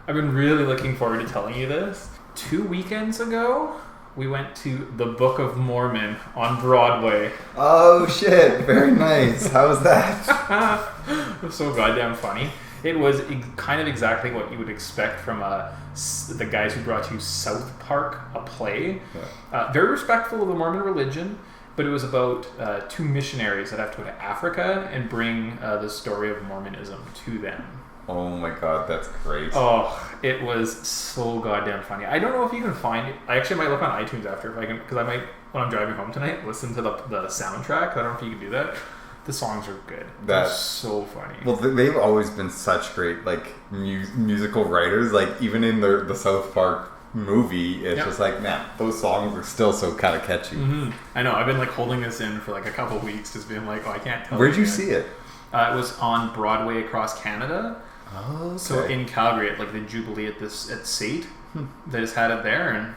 I've been really looking forward to telling you this. 2 weekends ago, we went to the Book of Mormon on Broadway. Oh shit! Very nice. How was that? It was so goddamn funny. It was kind of exactly what you would expect from the guys who brought you South Park, a play. Yeah. Very respectful of the Mormon religion, but it was about 2 missionaries that have to go to Africa and bring the story of Mormonism to them. Oh my god, that's great. Oh, it was so goddamn funny. I don't know if you can find it. I actually might look on iTunes after if I can, because I might, when I'm driving home tonight, listen to the soundtrack. I don't know if you can do that. The songs are good. They're so funny. Well, they've always been such great musical writers. Like even in the South Park movie, it's just like, man, those songs are still so kind of catchy. Mm-hmm. I know. I've been like holding this in for like a couple weeks, just being like, oh, I can't tell. Where'd you see it? It was on Broadway across Canada. Oh, okay. So in Calgary, at like the Jubilee at SAIT, they just had it there, and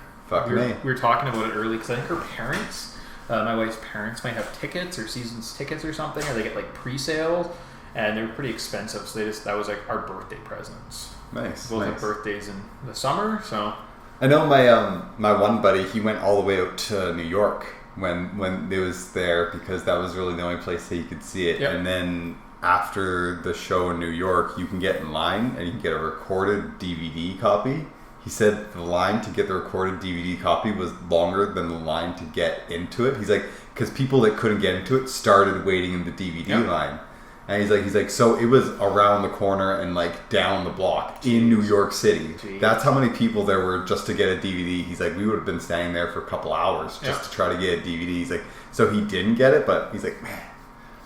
we were talking about it early because I think her parents, my wife's parents, might have tickets or seasons tickets or something, or they get like pre-sales, and they were pretty expensive. So that was like our birthday presents. Nice. Both have birthdays in the summer, so. I know my one buddy. He went all the way out to New York when it was there because that was really the only place that you could see it, and then. After the show in New York, you can get in line and you can get a recorded DVD copy. He said the line to get the recorded DVD copy was longer than the line to get into it. He's like, because people that couldn't get into it started waiting in the DVD line. And he's like, so it was around the corner and like down the block in New York City. Jeez. That's how many people there were just to get a DVD. He's like, we would have been standing there for a couple hours just to try to get a DVD. He's like, so he didn't get it, but he's like, man.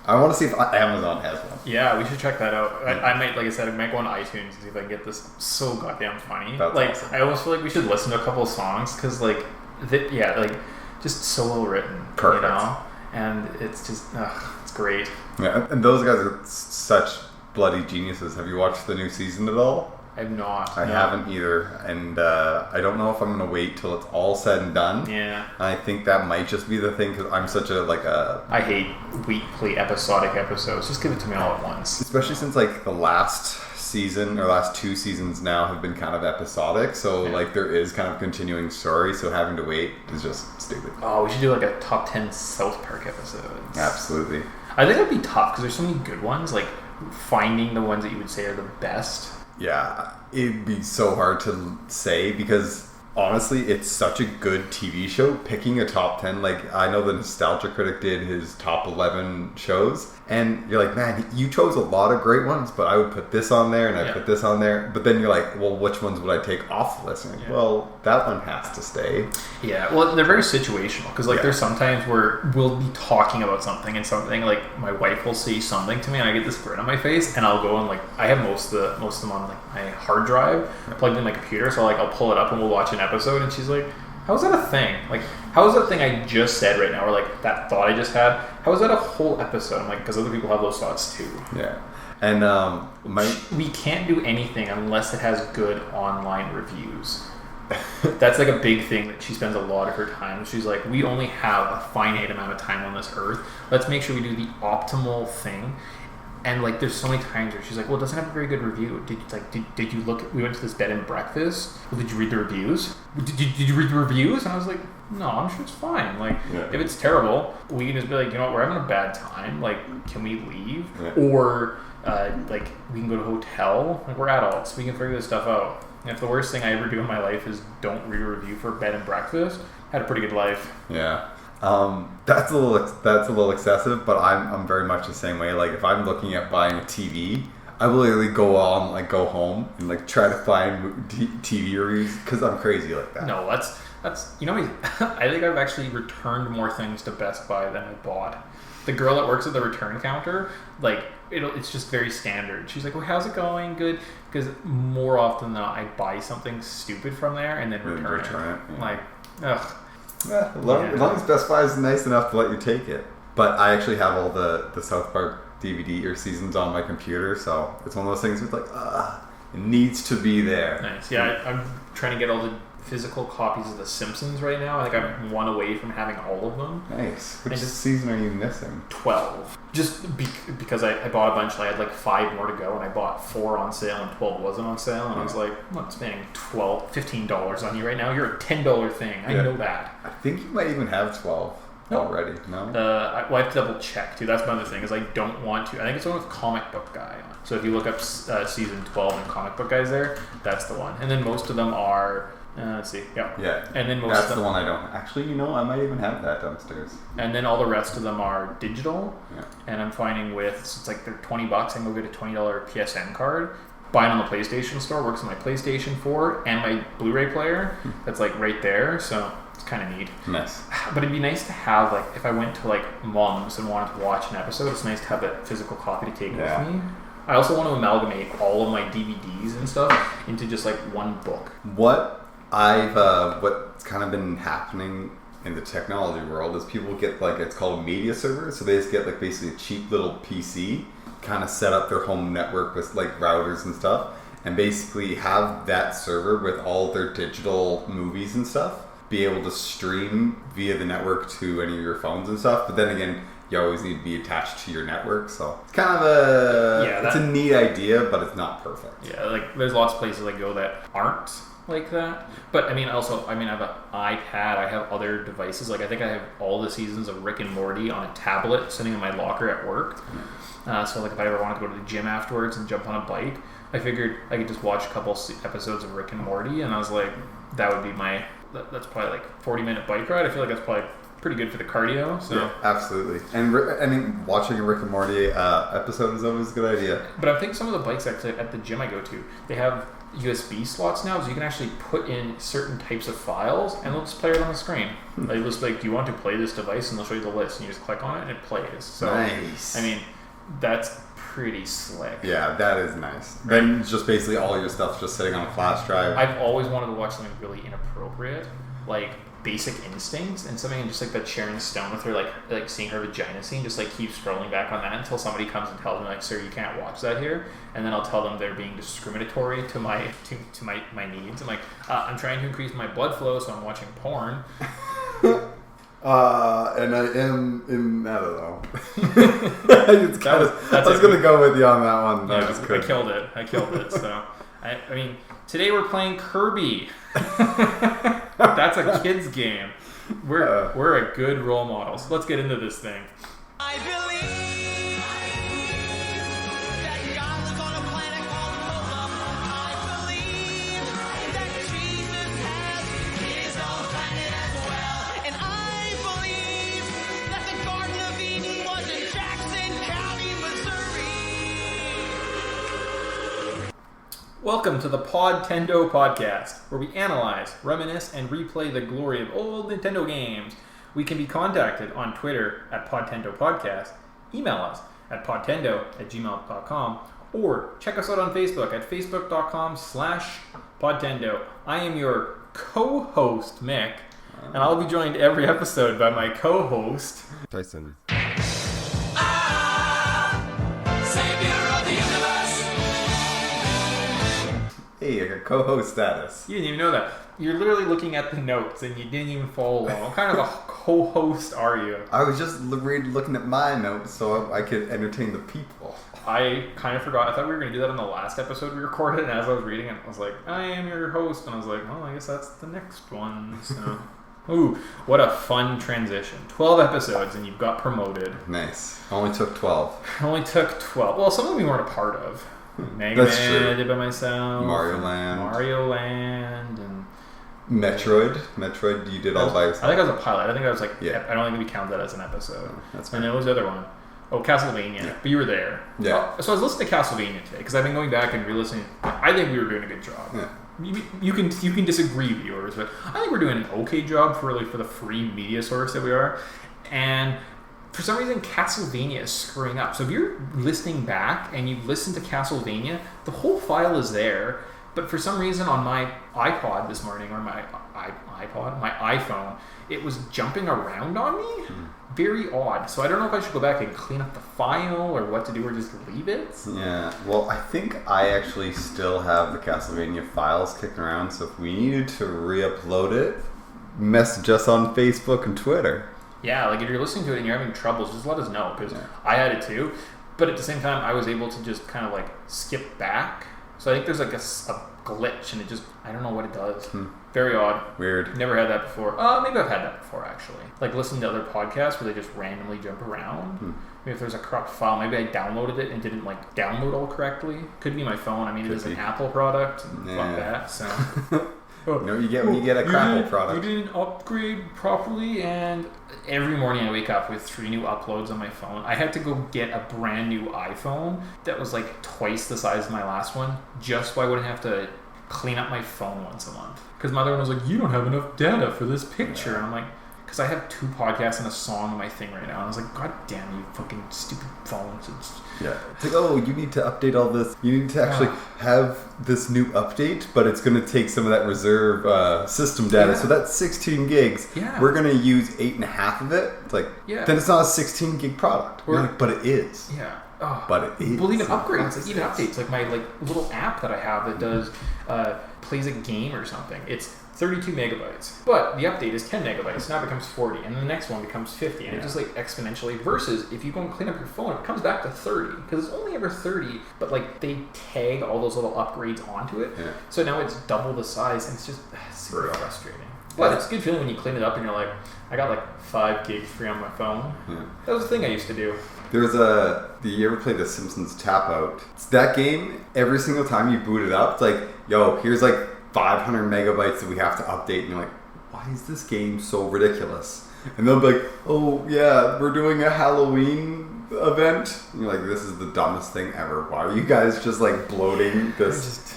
I want to see if Amazon has one. Yeah, we should check that out. I might, like I said, I might go on iTunes and see if I can get this. So goddamn funny. That's awesome. I almost feel like we should listen to a couple of songs because, just so well written. Perfect. You know, and it's just, it's great. Yeah, and those guys are such bloody geniuses. Have you watched the new season at all? I've not. I haven't either, and I don't know if I'm going to wait till it's all said and done. Yeah. I think that might just be the thing because I'm such I hate weekly episodic episodes. Just give it to me all at once. Especially since like the last season or last 2 seasons now have been kind of episodic, so like there is kind of continuing story. So having to wait is just stupid. Oh, we should do like a top 10 South Park episodes. Absolutely. I think it'd be tough because there's so many good ones. Like finding the ones that you would say are the best. Yeah, it'd be so hard to say because honestly, it's such a good TV show. Picking a top 10, like I know the Nostalgia Critic did his top 11 shows, and you're like, man, you chose a lot of great ones, but I would put this on there and I put this on there. But then you're like, well, which ones would I take off the list? And like, well, that one has to stay. Yeah, well, they're very situational because like there's sometimes where we'll be talking about something and something like my wife will say something to me and I get this grin on my face and I'll go and like I have most of them on like my hard drive plugged in my computer, so like I'll pull it up and we'll watch an episode and she's like, how is that a thing? Like, how is that thing I just said right now, or like that thought I just had, how is that a whole episode? I'm like, because other people have those thoughts too. Yeah. And we can't do anything unless it has good online reviews. That's like a big thing that she spends a lot of her time. She's like, we only have a finite amount of time on this earth. Let's make sure we do the optimal thing. And like, there's so many times where she's like, well, it doesn't have a very good review. Did you look at, we went to this bed and breakfast. Well, did you read the reviews? Did you read the reviews? And I was like, no, I'm sure it's fine. Like, if it's terrible, we can just be like, you know what, we're having a bad time. Like, can we leave? Yeah. Or like, we can go to a hotel. Like, we're adults. We can figure this stuff out. And if the worst thing I ever do in my life is don't read a review for bed and breakfast, I had a pretty good life. Yeah. That's a little excessive, but I'm very much the same way. Like if I'm looking at buying a TV, I will literally go home and like try to find TV reviews because I'm crazy like that. No, that's you know, I think I've actually returned more things to Best Buy than I bought. The girl that works at the return counter, like it's just very standard. She's like, well, how's it going? Good. Because more often than not, I buy something stupid from there and then return it. Yeah. Like, ugh. Yeah, as long as Best Buy is nice enough to let you take it. But I actually have all the South Park DVD or seasons on my computer, so it's one of those things where it's like, it needs to be there. Nice. Yeah, I'm trying to get all the physical copies of The Simpsons right now. I think I'm one away from having all of them. Nice. Which season are you missing? 12. Just because I bought a bunch. I had like 5 more to go, and I bought 4 on sale, and 12 wasn't on sale. And I was like, I'm not spending $15 on you right now. You're a $10 thing. I know that. I think you might even have 12 already. No? I have to double check too. That's another thing, is I don't want to. I think it's one with Comic Book Guy on. So if you look up season 12 and Comic Book Guy's there, that's the one. And then most of them are... let's see. Yeah. And then most that's of them, the one I don't. Actually, I might even have that downstairs. And then all the rest of them are digital. Yeah. And I'm finding it's like they're $20. I can go get a $20 PSN card. Buy it on the PlayStation Store. Works on my PlayStation 4 and my Blu-ray player. That's like right there. So it's kind of neat. Nice. But it'd be nice to have, like, if I went to like Mom's and wanted to watch an episode, it's nice to have that physical copy to take with me. I also want to amalgamate all of my DVDs and stuff into just like one book. What's kind of been happening in the technology world is people get like, it's called a media server, so they just get like basically a cheap little PC, kind of set up their home network with like routers and stuff, and basically have that server with all their digital movies and stuff be able to stream via the network to any of your phones and stuff. But then again, you always need to be attached to your network, so it's kind of it's a neat idea, but it's not perfect. Yeah, like there's lots of places I go that aren't like that. But I have an iPad, I have other devices. Like I think I have all the seasons of Rick and Morty on a tablet sitting in my locker at work. So like if I ever wanted to go to the gym afterwards and jump on a bike, I figured I could just watch a couple episodes of Rick and Morty, and I was like, that would be that's probably like 40-minute bike ride. I feel like that's probably pretty good for the cardio. So yeah, absolutely. And I mean, watching a Rick and Morty episode is always a good idea. But I think some of the bikes actually at the gym I go to, they have USB slots now, so you can actually put in certain types of files, and they'll just play it on the screen. They just like, do you want to play this device? And they'll show you the list, and you just click on it, and it plays. So nice. I mean, that's pretty slick. Yeah, that is nice. Right? Then it's just basically all your stuff's just sitting on a flash drive. I've always wanted to watch something really inappropriate, like Basic Instincts, and something just like that Sharon Stone with her like seeing her vagina scene, just like keep scrolling back on that until somebody comes and tells me like, sir, you can't watch that here, and then I'll tell them they're being discriminatory to my needs. I'm like, I'm trying to increase my blood flow, so I'm watching porn. And I am in, I don't know. I was going to go with you on that one. Yeah, I killed it. So, I mean, today we're playing Kirby. That's a kid's game. We're a good role model. So let's get into this thing. I believe that God lives on a planet called Cola. I believe that Jesus has his own planet as well. And I believe that the Garden of Eden was in Jackson County, Missouri. Welcome to the Podtendo podcast, where we analyze, reminisce, and replay the glory of old Nintendo games. We can be contacted on Twitter at Podtendo Podcast, email us at podtendo@gmail.com, or check us out on Facebook at facebook.com/Podtendo. I am your co-host, Mick, and I'll be joined every episode by my co-host, Tyson. Hey, I got co-host status. You didn't even know that. You're literally looking at the notes and you didn't even follow along. What kind of a co-host are you? I was just looking at my notes so I could entertain the people. I kind of forgot. I thought we were going to do that on the last episode we recorded, and as I was reading it, I was like, I am your host. And I was like, well, I guess that's the next one. So, ooh, what a fun transition. 12 episodes and you've got promoted. Nice. Only took 12. Only took 12. Well, some of them we weren't a part of. Mega That's Man, true. I did by myself. Mario Land, and Metroid, you did all by yourself. I think I was a pilot. I think I was like, yeah. I don't think we count that as an episode. Oh, that's fine. And there was the other one. Oh, Castlevania. Yeah. But you were there. Yeah. So I was listening to Castlevania today because I've been going back and re-listening. I think we were doing a good job. Yeah. You can disagree, viewers, but I think we're doing an okay job for the free media source that we are. And for some reason, Castlevania is screwing up. So if you're listening back and you listen to Castlevania, the whole file is there. But for some reason on my iPod this morning, or my iPhone, it was jumping around on me. very odd. So I don't know if I should go back and clean up the file or what to do or just leave it. Yeah, well, I think I actually still have the Castlevania files kicking around, so if we needed to re-upload it, message us on Facebook and Twitter. Yeah, like if you're listening to it and you're having troubles, just let us know, because I had it too. But at the same time, I was able to just kind of like skip back. So I think there's like a glitch, and it just, I don't know what it does. Very odd. Weird. Never had that before. Maybe I've had that before, actually. Like listening to other podcasts where they just randomly jump around. Maybe if there's a corrupt file, maybe I downloaded it and didn't like download all correctly. Could be my phone. I mean, it is an Apple product. Fuck that. So. You know what you get when you get a Apple product. You didn't upgrade properly, and every morning I wake up with 3 new uploads on my phone. I had to go get a brand new iPhone that was like twice the size of my last one, just so I wouldn't have to clean up my phone once a month. Because my other one was like, you don't have enough data for this picture. And I'm like, because I have 2 podcasts and a song on my thing right now. And I was like, God damn you fucking stupid phones. It's like, oh, you need to update all this. You need to actually have this new update, but it's going to take some of that reserve system data. So that's 16 gigs. We're going to use 8.5 of it. It's like, then it's not a 16 gig product. We're like, but it is. But it is. Well, even upgrades, like even updates, like my like little app that I have that does plays a game or something. It's 32 megabytes, but the update is 10 megabytes. Now it becomes 40, and the next one becomes 50, and it just like exponentially. Versus if you go and clean up your phone, it comes back to 30 because it's only ever 30. But like they tag all those little upgrades onto it, so now it's double the size, and it's just super frustrating. But it's a good feeling when you clean it up and you're like, I got like 5 gigs free on my phone. That was the thing I used to do. There was do you ever play The Simpsons Tap Out? It's that game, every single time you boot it up, it's like, yo, here's like 500 megabytes that we have to update. And you're like, why is this game so ridiculous? And they'll be like, oh yeah, we're doing a Halloween event. And you're like, this is the dumbest thing ever. Why are you guys just like bloating this?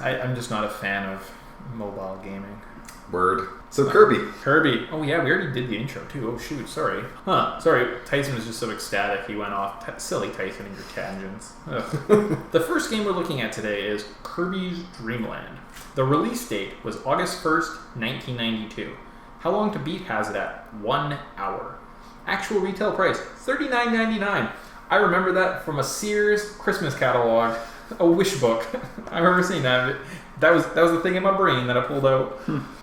I'm just not a fan of mobile gaming. Word. So Kirby. Oh yeah, we already did the intro too. Oh shoot, sorry. Sorry, Tyson was just so ecstatic he went off. Silly Tyson and your tangents. The first game we're looking at today is Kirby's Dreamland. The release date was August 1st, 1992. How long to beat has it at? 1 hour. Actual retail price, $39.99. I remember that from a Sears Christmas catalog, a wish book. I remember seeing that. That was the thing in my brain that I pulled out.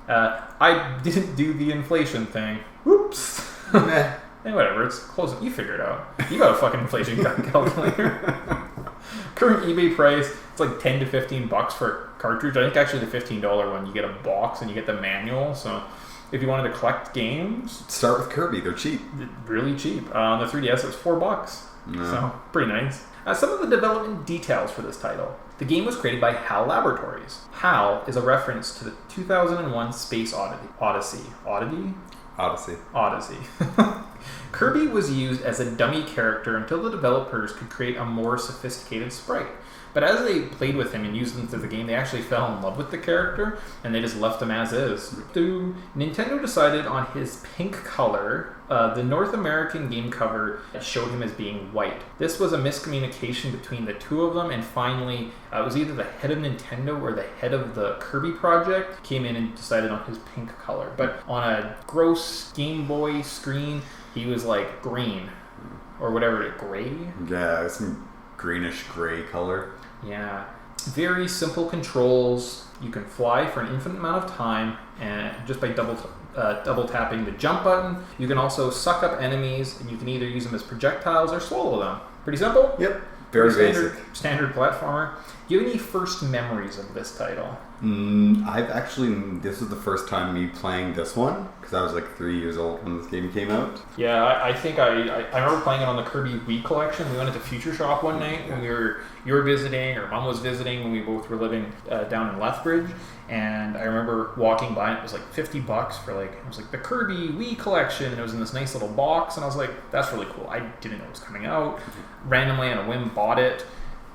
I didn't do the inflation thing. Whoops. Hey, whatever. It's close. You figure it out. You got a fucking inflation calculator. Current eBay price, it's like $10 to $15 for a cartridge. I think actually the $15 one, you get a box and you get the manual. So if you wanted to collect games, start with Kirby. They're cheap. Really cheap. On the 3DS, it's $4. So pretty nice. Some of the development details for this title. The game was created by HAL Laboratories. HAL is a reference to the 2001 Space Odyssey. Odyssey. Kirby was used as a dummy character until the developers could create a more sophisticated sprite. But as they played with him and used him through the game, they actually fell in love with the character, and they just left him as is. Nintendo decided on his pink color. The North American game cover showed him as being white. This was a miscommunication between the two of them, and finally, it was either the head of Nintendo or the head of the Kirby project came in and decided on his pink color. But on a gross Game Boy screen, he was like green, or whatever, gray? Yeah, some greenish gray color. Yeah. Very simple controls. You can fly for an infinite amount of time, and just by double tapping the jump button. You can also suck up enemies, and you can either use them as projectiles or swallow them. Pretty simple? Yep. Very basic. Standard platformer. Do you have any first memories of this title? This was the first time me playing this one, because I was like 3 years old when this game came out. Yeah, I think I remember playing it on the Kirby Wii collection. We went into Future Shop one night when you were visiting, or Mom was visiting, when we both were living down in Lethbridge. And I remember walking by, and it was like $50 for it was like the Kirby Wii collection, and it was in this nice little box, and I was like, that's really cool. I didn't know it was coming out. Randomly on a whim bought it.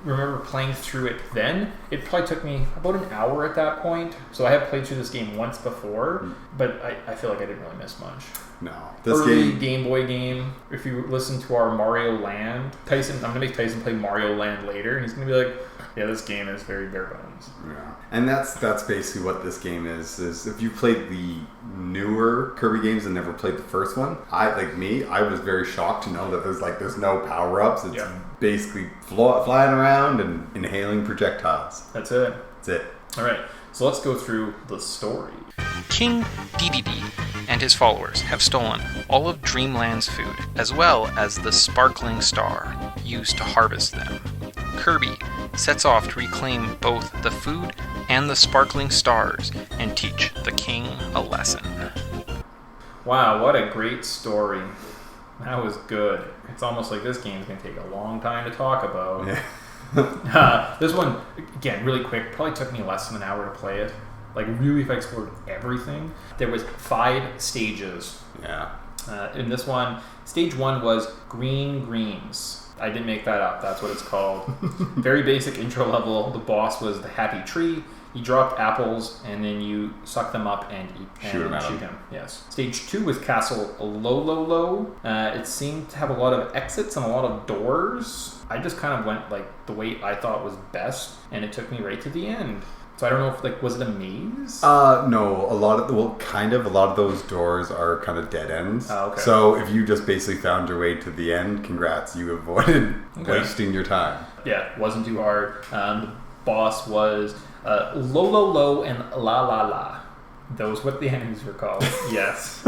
Remember playing through it then. It probably took me about an hour at that point. So I have played through this game once before, but I feel like I didn't really miss much. No. Early Game Boy game. If you listen to our Mario Land, I'm going to make Tyson play Mario Land later, and he's going to be like, yeah, this game is very bare bones. Yeah. And that's basically what this game is if you played the newer Kirby games and never played the first one, I was very shocked to know that there's no power-ups. It's basically flying around and inhaling projectiles. That's it. All right, so let's go through the story. King Dedede and his followers have stolen all of Dreamland's food, as well as the sparkling star used to harvest them. Kirby sets off to reclaim both the food and the sparkling stars and teach the king a lesson. Wow, what a great story. That was good. It's almost like this game's going to take a long time to talk about. Yeah. This one, again, really quick, probably took me less than an hour to play it. Like, really, if I explored everything. There was 5 stages. Yeah. In this one, stage 1 was Green Greens. I didn't make that up. That's what it's called. Very basic intro level. The boss was the happy tree. You dropped apples, and then you suck them up and shoot him. Yes. Stage 2 was Castle Low. It seemed to have a lot of exits and a lot of doors. I just kind of went like the way I thought was best, and it took me right to the end. So I don't know if was it a maze? No, a lot of those doors are kind of dead ends. Oh, okay. So if you just basically found your way to the end, congrats, you avoided wasting your time. Yeah, wasn't too hard. The boss was Low and La. Those what the enemies were called. Yes.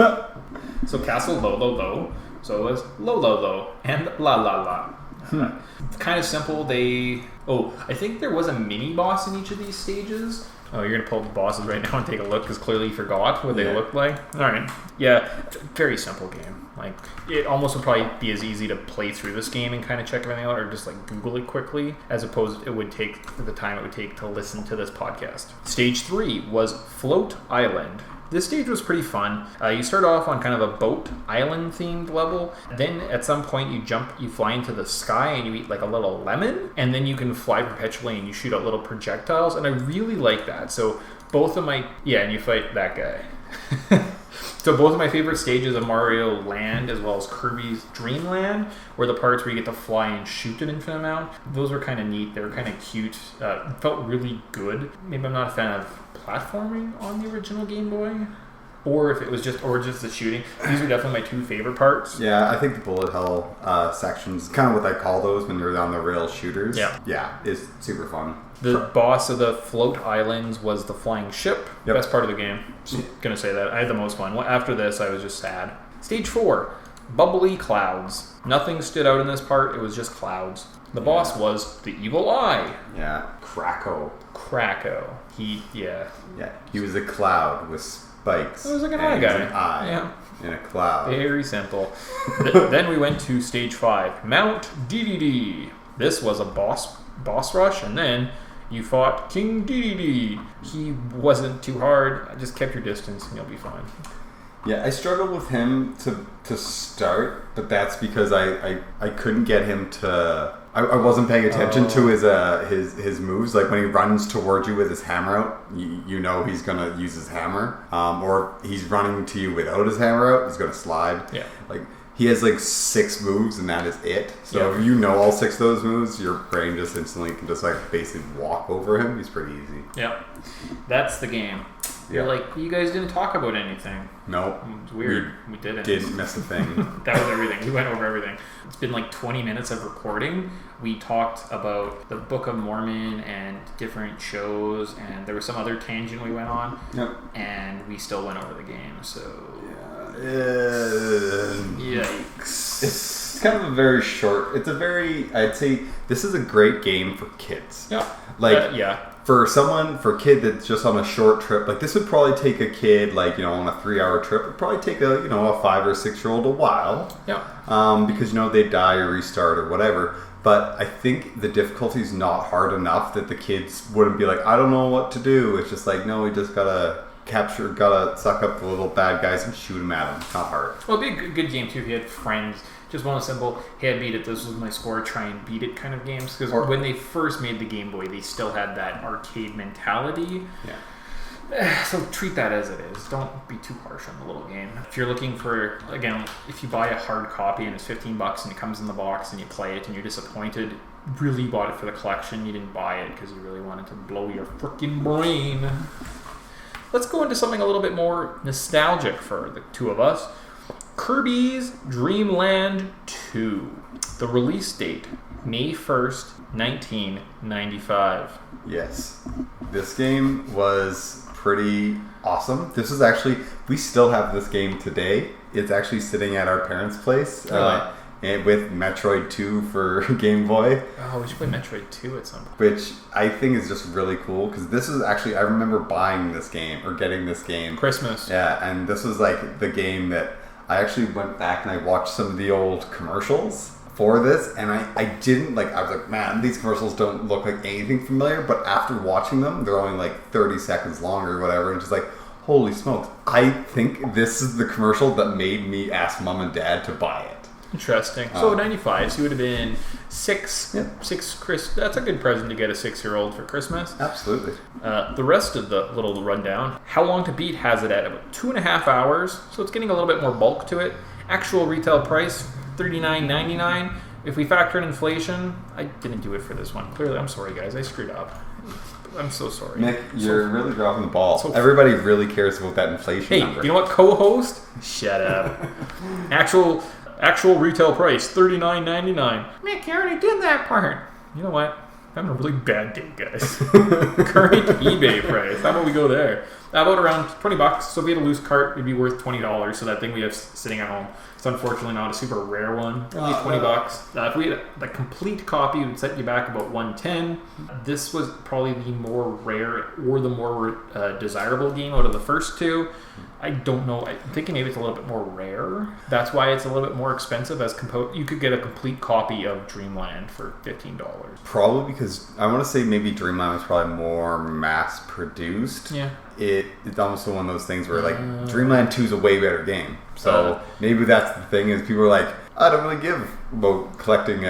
So Castle Low. So it was Low and La. It's kind of simple. I think there was a mini boss in each of these stages. Oh, you're going to pull up the bosses right now and take a look because clearly you forgot what they looked like. All right. Yeah, very simple game. Like, it almost would probably be as easy to play through this game and kind of check everything out or just like Google it quickly as opposed it would take the time it would take to listen to this podcast. Stage 3 was Float Island. This stage was pretty fun. You start off on kind of a boat island themed level. Then at some point you fly into the sky and you eat like a little lemon. And then you can fly perpetually and you shoot out little projectiles. And I really like that. So and you fight that guy. So both of my favorite stages of Mario Land as well as Kirby's Dreamland were the parts where you get to fly and shoot an infinite amount. Those were kind of neat. They were kind of cute. Felt really good. Maybe I'm not a fan of platforming on the original Game Boy. Or if it was just the shooting. These are definitely my 2 favorite parts. Yeah, I think the bullet hell sections, kind of what I call those when you're on the rail shooters. Yeah, is super fun. The boss of the Float Islands was the flying ship. Yep. Best part of the game. Just gonna say that. I had the most fun. After this, I was just sad. Stage 4, Bubbly Clouds. Nothing stood out in this part. It was just clouds. The boss was the Evil Eye. Yeah, Kracko. He was a cloud with spikes. It was like an eye guy. An eye in a cloud. Very simple. Then we went to stage 5, Mount Dedede. This was a boss rush, and then you fought King Dedede. He wasn't too hard. Just kept your distance, and you'll be fine. Yeah, I struggled with him to start, but that's because I couldn't get him to. I wasn't paying attention to his moves. Like when he runs towards you with his hammer out, you know he's gonna use his hammer. Or he's running to you without his hammer out, he's gonna slide. Yeah. Like he has like 6 moves and that is it. So if you know all 6 of those moves, your brain just instantly can just like basically walk over him. He's pretty easy. Yeah. That's the game. You're like, you guys didn't talk about anything. Nope. It's weird. We didn't. Didn't miss a thing. That was everything. We went over everything. It's been like 20 minutes of recording. We talked about the Book of Mormon and different shows, and there was some other tangent we went on. Yep. And we still went over the game, so... Yikes. It's kind of a very short... I'd say this is a great game for kids. Yeah. For a kid that's just on a short trip, like this would probably take a kid, like, on a 3-hour trip, would probably take a 5 or 6-year-old a while. Yeah. Because, they die or restart or whatever. But I think the difficulty is not hard enough that the kids wouldn't be like, I don't know what to do. It's just like, no, we just gotta suck up the little bad guys and shoot them at them. It's not hard. Well, it'd be a good game too if you had friends. Just one simple, hey, I beat it, this was my score, try and beat it kind of games. Because when they first made the Game Boy, they still had that arcade mentality. Yeah. So treat that as it is. Don't be too harsh on the little game. If you're looking for, again, if you buy a hard copy and it's $15 and it comes in the box and you play it and you're disappointed, really bought it for the collection. You didn't buy it because you really wanted to blow your freaking brain. Let's go into something a little bit more nostalgic for the two of us. Kirby's Dreamland 2. The release date, May 1st, 1995. Yes. This game was pretty awesome. This is actually, we still have this game today. It's actually sitting at our parents' place and with Metroid 2 for Game Boy. Oh, we should play Metroid 2 at some point. Which I think is just really cool because this is actually, I remember buying this game or getting this game. Christmas. Yeah, and this was like the game that I actually went back and I watched some of the old commercials for this, and I didn't like, I was like, man, these commercials don't look like anything familiar, but after watching them, they're only like 30 seconds long or whatever, and just like, holy smokes, I think this is the commercial that made me ask mom and dad to buy it. Interesting. So 95, so you would have been 6. Yeah. 6 That's a good present to get a 6-year-old for Christmas. Absolutely. The rest of the little rundown. How Long to Beat has it at about 2.5 hours, so it's getting a little bit more bulk to it. Actual retail price, $39.99. If we factor in inflation, I didn't do it for this one. Clearly, I'm sorry, guys. I screwed up. I'm so sorry. Nick, you're really dropping the ball. Everybody really cares about that inflation number. Hey, you know what, co-host? Shut up. Actual retail price, $39.99. Mick, you already did that part. You know what? I'm having a really bad day, guys. Current eBay price. How about we go there? How about around $20? So if we had a loose cart, it'd be worth $20. So that thing we have sitting at home, it's unfortunately not a super rare one. Only $20. If we had the complete copy, it would set you back about $110. This was probably the more rare or the more desirable game out of the first two. I don't know. I'm thinking maybe it's a little bit more rare. That's why it's a little bit more expensive. You could get a complete copy of Dreamland for $15. Probably because I want to say maybe Dreamland was probably more mass produced. Yeah. It's almost one of those things where like Dreamland 2 is a way better game. So maybe that's the thing is people are like, I don't really give about collecting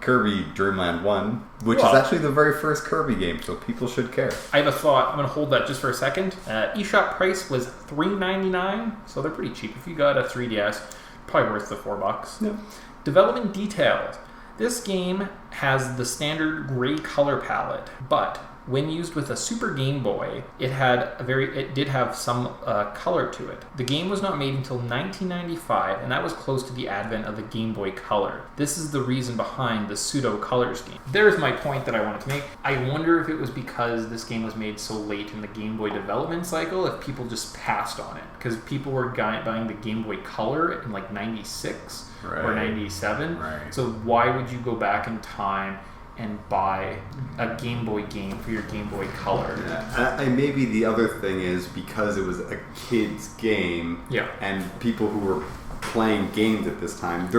Kirby Dreamland 1, which is actually the very first Kirby game, so people should care. I have a thought. I'm going to hold that just for a second. eShop price was $3.99, so they're pretty cheap. If you got a 3DS, probably worth the $4. Yeah. Development details. This game has the standard gray color palette, but when used with a Super Game Boy, it did have some color to it. The game was not made until 1995, and that was close to the advent of the Game Boy Color. This is the reason behind the pseudo color scheme. There's my point that I wanted to make. I wonder if it was because this game was made so late in the Game Boy development cycle, if people just passed on it. Because people were buying the Game Boy Color in like 96 or 97. Right. So why would you go back in time and buy a Game Boy game for your Game Boy Color? Yeah. And maybe the other thing is because it was a kid's game, and people who were playing games at this time,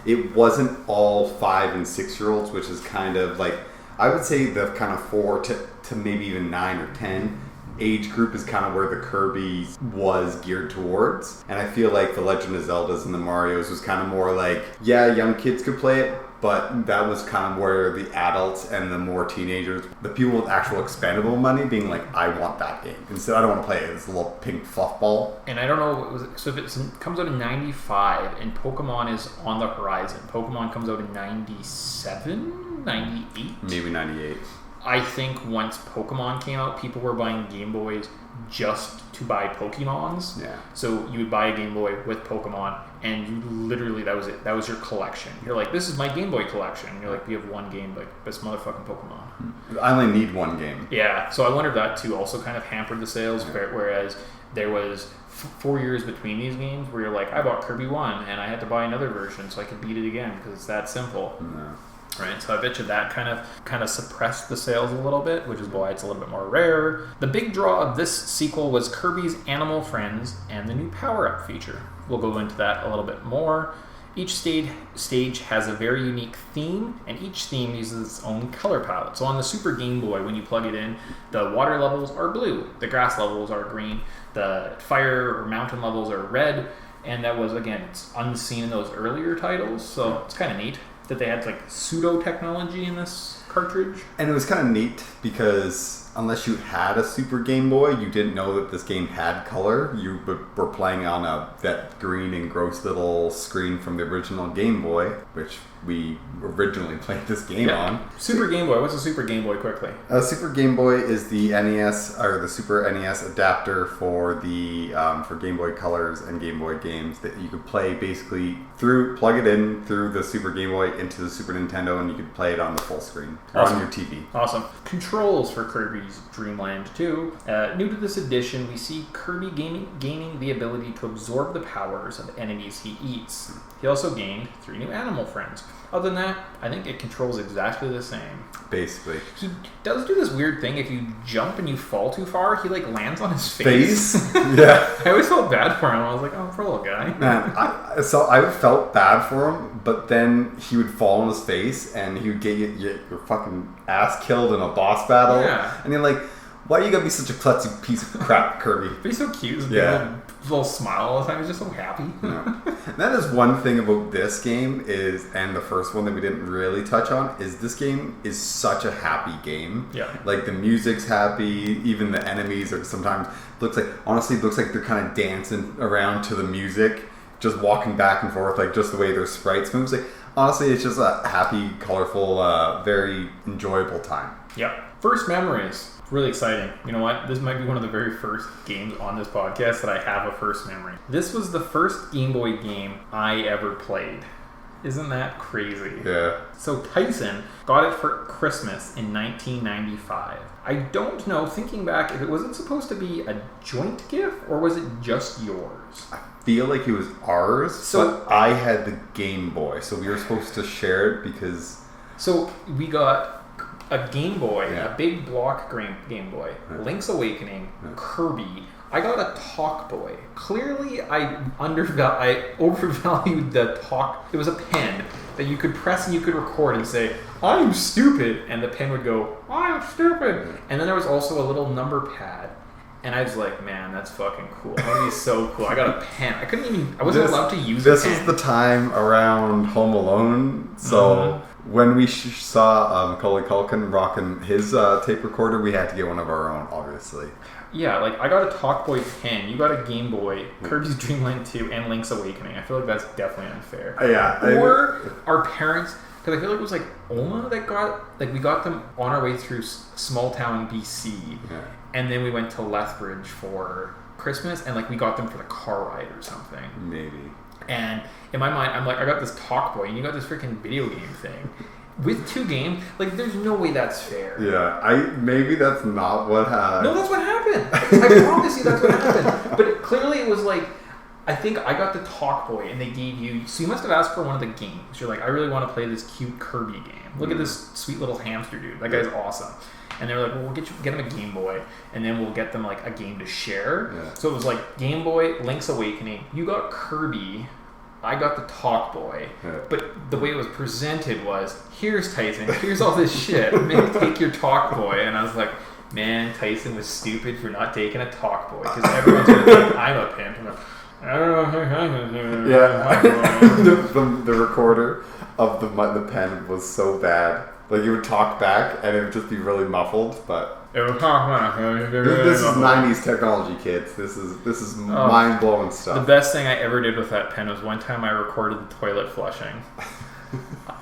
it wasn't all 5 and 6 year olds, which is kind of like, I would say the kind of 4 to maybe even 9 or 10 age group is kind of where the Kirby was geared towards. And I feel like the Legend of Zeldas and the Marios was kind of more like, young kids could play it, but that was kind of where the adults and the more teenagers, the people with actual expendable money being like, I want that game. Instead, I don't want to play it. It's a little pink fluff ball. And I don't know what was it. So if it comes out in 95 and Pokemon is on the horizon, Pokemon comes out in 97, 98? Maybe 98. I think once Pokemon came out, people were buying Game Boys just to buy Pokemons. Yeah. So you would buy a Game Boy with Pokemon, and you literally, that was it. That was your collection. You're like, this is my Game Boy collection. And you're like, we have one game, but it's motherfucking Pokemon. I only need one game. Yeah. So I wonder if that too also kind of hampered the sales, whereas there was 4 years between these games where you're like, I bought Kirby 1 and I had to buy another version so I could beat it again because it's that simple. Yeah. Right, so I bet you that kind of suppressed the sales a little bit, which is why it's a little bit more rare. The big draw of this sequel was Kirby's Animal Friends and the new power-up feature. We'll go into that a little bit more. Each stage has a very unique theme, and each theme uses its own color palette. So on the Super Game Boy, when you plug it in, the water levels are blue, the grass levels are green, the fire or mountain levels are red, and that was, again, it's unseen in those earlier titles, so it's kind of neat that they had like pseudo technology in this cartridge. And it was kind of neat because unless you had a Super Game Boy, you didn't know that this game had color. You were playing on that green and gross little screen from the original Game Boy, which we originally played this game on. Super Game Boy. What's a Super Game Boy, quickly? Super Game Boy is the NES or the Super NES adapter for the for Game Boy Colors and Game Boy games that you could play basically plug it in through the Super Game Boy into the Super Nintendo, and you could play it on the full screen on your TV. Awesome. Controls for Kirby's Dreamland 2. New to this edition, we see Kirby gaining the ability to absorb the powers of enemies he eats. He also gained 3 new animal friends. Other than that, I think it controls exactly the same. Basically. He does do this weird thing. If you jump and you fall too far, he lands on his face. Yeah. I always felt bad for him. I was like, oh, poor little guy. Man, I felt bad for him, but then he would fall on his face and he would get your fucking ass killed in a boss battle. Yeah. And you're like, why you gotta be such a klutzy piece of crap, Kirby? But he's so cute. His little smile all the time. He's just so happy. Yeah. That is one thing about this game and the first one that we didn't really touch on, is this game is such a happy game. Yeah. Like, the music's happy, even the enemies are sometimes, looks like they're kind of dancing around to the music, just walking back and forth, like just the way their sprites moves. Like, honestly, it's just a happy, colorful, very enjoyable time. Yep. First memories. Really exciting. You know what? This might be one of the very first games on this podcast that I have a first memory. This was the first Game Boy game I ever played. Isn't that crazy? Yeah. So Tyson got it for Christmas in 1995. I don't know, thinking back, if it wasn't supposed to be a joint gift, or was it just yours? I feel like it was ours, but I had the Game Boy, so we were supposed to share it because... So we got a Game Boy, a big block Game Boy, Link's Awakening, Kirby. I got a Talk Boy. Clearly, I overvalued the Talk. It was a pen that you could press and you could record and say, "I'm stupid," and the pen would go, "I'm stupid." And then there was also a little number pad. And I was like, man, that's fucking cool. That would be so cool. I got a pen. I wasn't allowed to use a pen. This was the time around Home Alone, so when we saw Macaulay Culkin rocking his tape recorder, we had to get one of our own, obviously. Yeah, I got a Talk Boy pen. You got a Game Boy, Kirby's Dreamland 2, and Link's Awakening. I feel like that's definitely unfair. Yeah. Or our parents... Because I feel like it was Oma that got... we got them on our way through small town BC. Yeah. And then we went to Lethbridge for Christmas, and we got them for the car ride or something. Maybe. And in my mind, I'm like, I got this Talk Boy, and you got this freaking video game thing. With 2 games, there's no way that's fair. Yeah, maybe that's not what happened. No, that's what happened. I promise you that's what happened. But clearly it was I think I got the Talk Boy, and they gave you... So you must have asked for one of the games. You're like, I really want to play this cute Kirby game. Look at this sweet little hamster dude. That guy's awesome. And they were like, well, we'll get him a Game Boy, and then we'll get them a game to share. Yeah. So it was Game Boy, Link's Awakening. You got Kirby. I got the Talk Boy. Yeah. But the way it was presented was, here's Tyson. Here's all this shit. Maybe take your Talk Boy. And I was like, man, Tyson was stupid for not taking a Talk Boy, because everyone's going to think I'm a pimp. I don't know. Yeah. the recorder of the pen was so bad. You would talk back, and it would just be really muffled, but... This is 90s technology, kids. This is mind-blowing stuff. The best thing I ever did with that pen was one time I recorded the toilet flushing.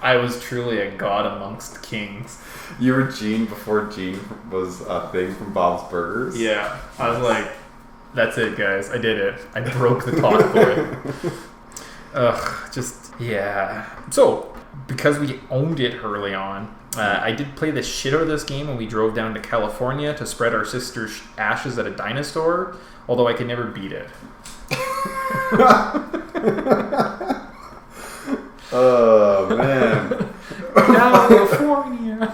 I was truly a god amongst kings. You were Gene before Gene was a thing from Bob's Burgers? Yeah. I was like, that's it, guys. I did it. I broke the Talk Boy. Ugh, just... Yeah. So... Because we owned it early on, I did play the shit out of this game when we drove down to California to spread our sister's ashes at a dinosaur, although I could never beat it. Oh, man. California.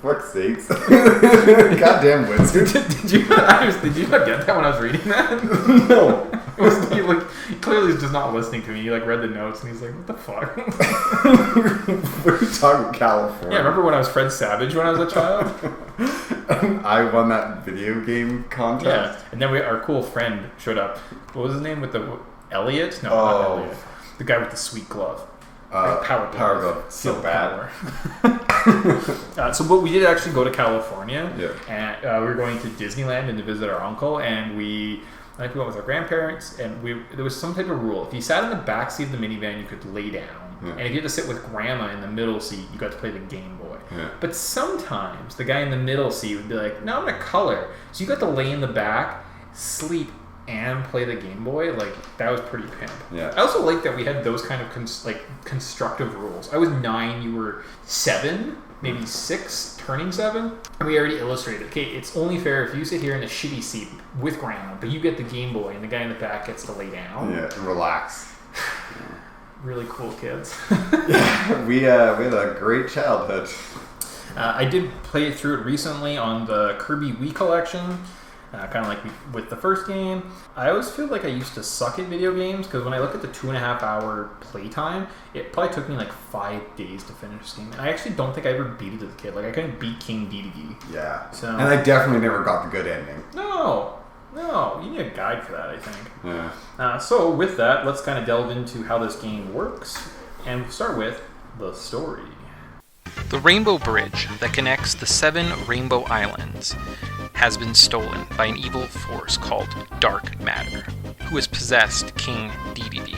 Fuck's sakes. Goddamn wizard. Did you not get that when I was reading that? No. It was, he clearly is just not listening to me. He read the notes and he's like, what the fuck? We're talking California. Yeah, remember when I was Fred Savage when I was a child? And I won that video game contest. Yeah, and then our cool friend showed up. What was his name with the... Elliot? No, not Elliot. The guy with the sweet glove. Power glove. So bad. But we did actually go to California. Yeah. And we were going to Disneyland and to visit our uncle, and we went with our grandparents, and there was some type of rule. If you sat in the back seat of the minivan, you could lay down. Yeah. And if you had to sit with grandma in the middle seat, you got to play the Game Boy. Yeah. But sometimes the guy in the middle seat would be like, no, I'm going to color. So you got to lay in the back, sleep, and play the Game Boy. Like, that was pretty pimp. Yeah. I also like that we had those kind of constructive rules. I was 9, you were 7, maybe 6, turning 7. And we already illustrated, okay, it's only fair if you sit here in a shitty seat with grandma, but you get the Game Boy and the guy in the back gets to lay down. Yeah, and relax. Really cool kids. Yeah, we had a great childhood. I did play through it recently on the Kirby Wii collection, kind of like with the first game. I always feel like I used to suck at video games because when I look at the 2.5 hour playtime, it probably took me like 5 days to finish this game. And I actually don't think I ever beat it as a kid. Like, I couldn't beat King Dedede. Yeah. So, and I definitely never got the good ending. No, you need a guide for that, I think. Yeah. So with that, let's kind of delve into how this game works, and we'll start with the story. The Rainbow Bridge that connects the 7 Rainbow Islands has been stolen by an evil force called Dark Matter, who has possessed King Dedede.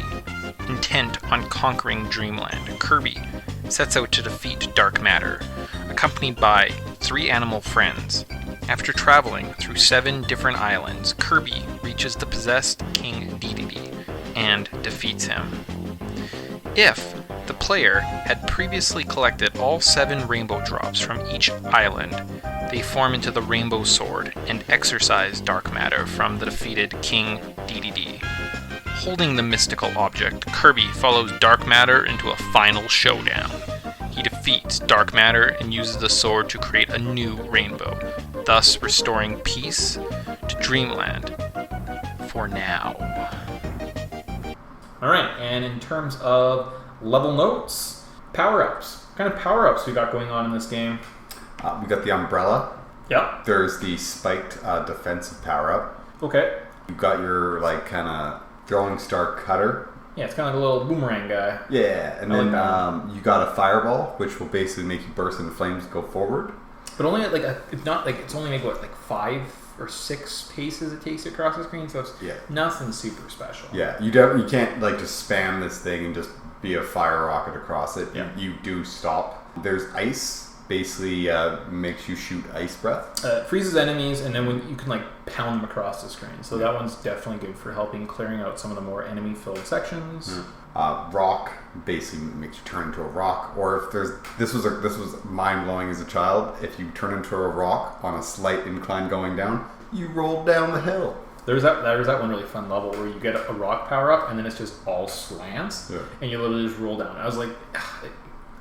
Intent on conquering Dreamland, Kirby sets out to defeat Dark Matter, accompanied by 3 animal friends. After traveling through 7 different islands, Kirby reaches the possessed King Dedede and defeats him. If the player had previously collected all 7 rainbow drops from each island, they form into the Rainbow Sword and exorcise Dark Matter from the defeated King Dedede. Holding the mystical object, Kirby follows Dark Matter into a final showdown. He defeats Dark Matter and uses the sword to create a new rainbow, thus restoring peace to Dreamland for now. Alright, and in terms of level notes, power-ups. What kind of power-ups we got going on in this game? We got the umbrella. Yep. There's the spiked defensive power-up. Okay. You've got your, like, kind of throwing star cutter. Yeah, it's kind of like a little boomerang guy. Yeah, and then you got a fireball, which will basically make you burst into flames and go forward. But only at it's only maybe like 5 or 6 paces it takes across the screen, so it's nothing super special. Yeah, you can't like just spam this thing and just be a fire rocket across it. Yeah. You do stop. There's ice. Basically makes you shoot ice breath. Freezes enemies, and then when you can like pound them across the screen. So that one's definitely good for helping clearing out some of the more enemy-filled sections. Mm-hmm. Rock basically makes you turn into a rock. Or if this was mind-blowing as a child. If you turn into a rock on a slight incline going down, you roll down the hill. There's that one really fun level where you get a rock power up, and then it's just all slants, and you literally just roll down. I was like,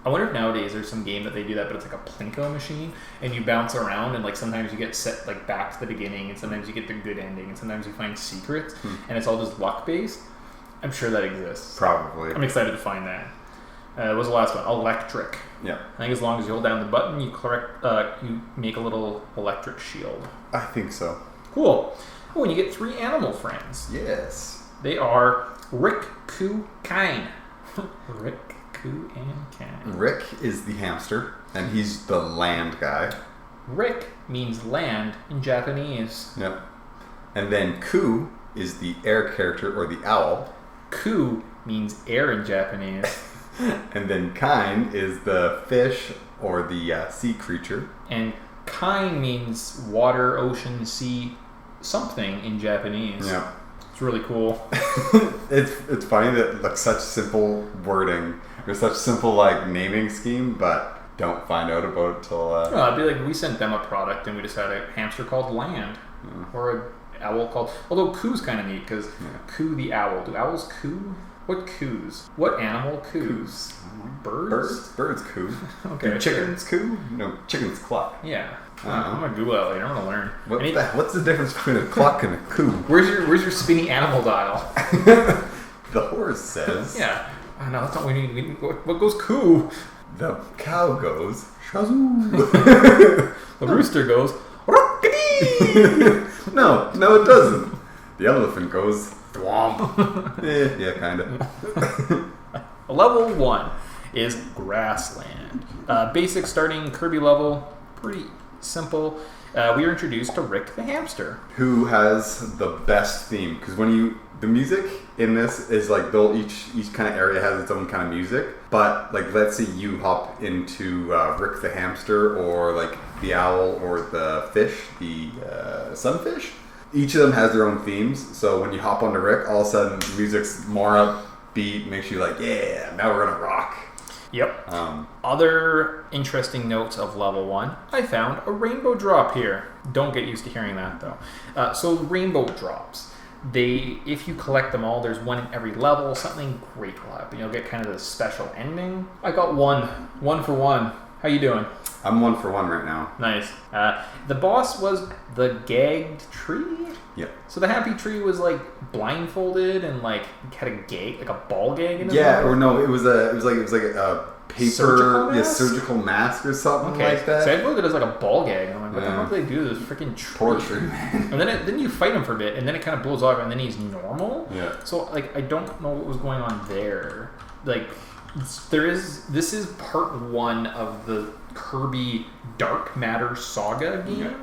I wonder if nowadays there's some game that they do that, but it's like a Plinko machine, and you bounce around, and like sometimes you get set like back to the beginning, and sometimes you get the good ending, and sometimes you find secrets, and it's all just luck based. I'm sure that exists. Probably. I'm excited to find that. What was the last one? Electric. Yeah. I think as long as you hold down the button, you make a little electric shield. I think so. Cool. Oh, and you get 3 animal friends. Yes. They are Rick, Koo, Kine. Rick, Koo, and Kine. Rick is the hamster, and he's the land guy. Rick means land in Japanese. Yep. And then Koo is the air character, or the owl. Koo means air in Japanese. And then Kine is the fish, or the sea creature. And Kine means water, ocean, sea, something in Japanese. Yeah. It's really cool. It's funny that like such simple wording, or such simple like naming scheme, but don't find out about it till... No, it'd be like we sent them a product and we just had a hamster called Land. Or an owl called... Although Coo's kind of neat, because Coo the owl. Do owls coo? What coos? What animal coos? Birds? Birds coo. Okay. Do chickens coo? No, chickens cluck. Yeah. I'm gonna Google that later. I'm gonna learn. What's the difference between a cluck and a coo? Where's your spinny animal dial? The horse says. Yeah. Oh, no, that's not what we need. What goes coo? The cow goes shazoo. The rooster goes rockety. No, it doesn't. The elephant goes thwomp. Yeah, kind of. Level 1 is Grassland. Basic starting Kirby level, pretty simple. We are introduced to Rick the hamster, who has the best theme, because the music in this is like each kind of area has its own kind of music, but like let's say you hop into Rick the hamster or like the owl or the fish, the sunfish, each of them has their own themes. So when you hop onto Rick, all of a sudden the music's more upbeat, makes you like, yeah, now we're gonna rock. Yep. Other interesting notes of level 1, I found a rainbow drop here. Don't get used to hearing that though. So rainbow drops, if you collect them all, there's one in every level, something great will happen. You'll get kind of the special ending. I got one for one. How you doing? I'm 1 for 1 right now. Nice. The boss was the gagged tree. Yep. So the happy tree was like blindfolded and like had a gag, like a ball gag in his Yeah, mouth? or no, it was like a paper surgical mask or something like that. So I looked at it as like a ball gag. And I'm like, what the hell do they do to this freaking tree? Poor tree, man. And then you fight him for a bit, and then it kind of blows off, and then he's normal. Yeah. So like I don't know what was going on there. Like this is part 1 of the Kirby Dark Matter Saga game. Yeah.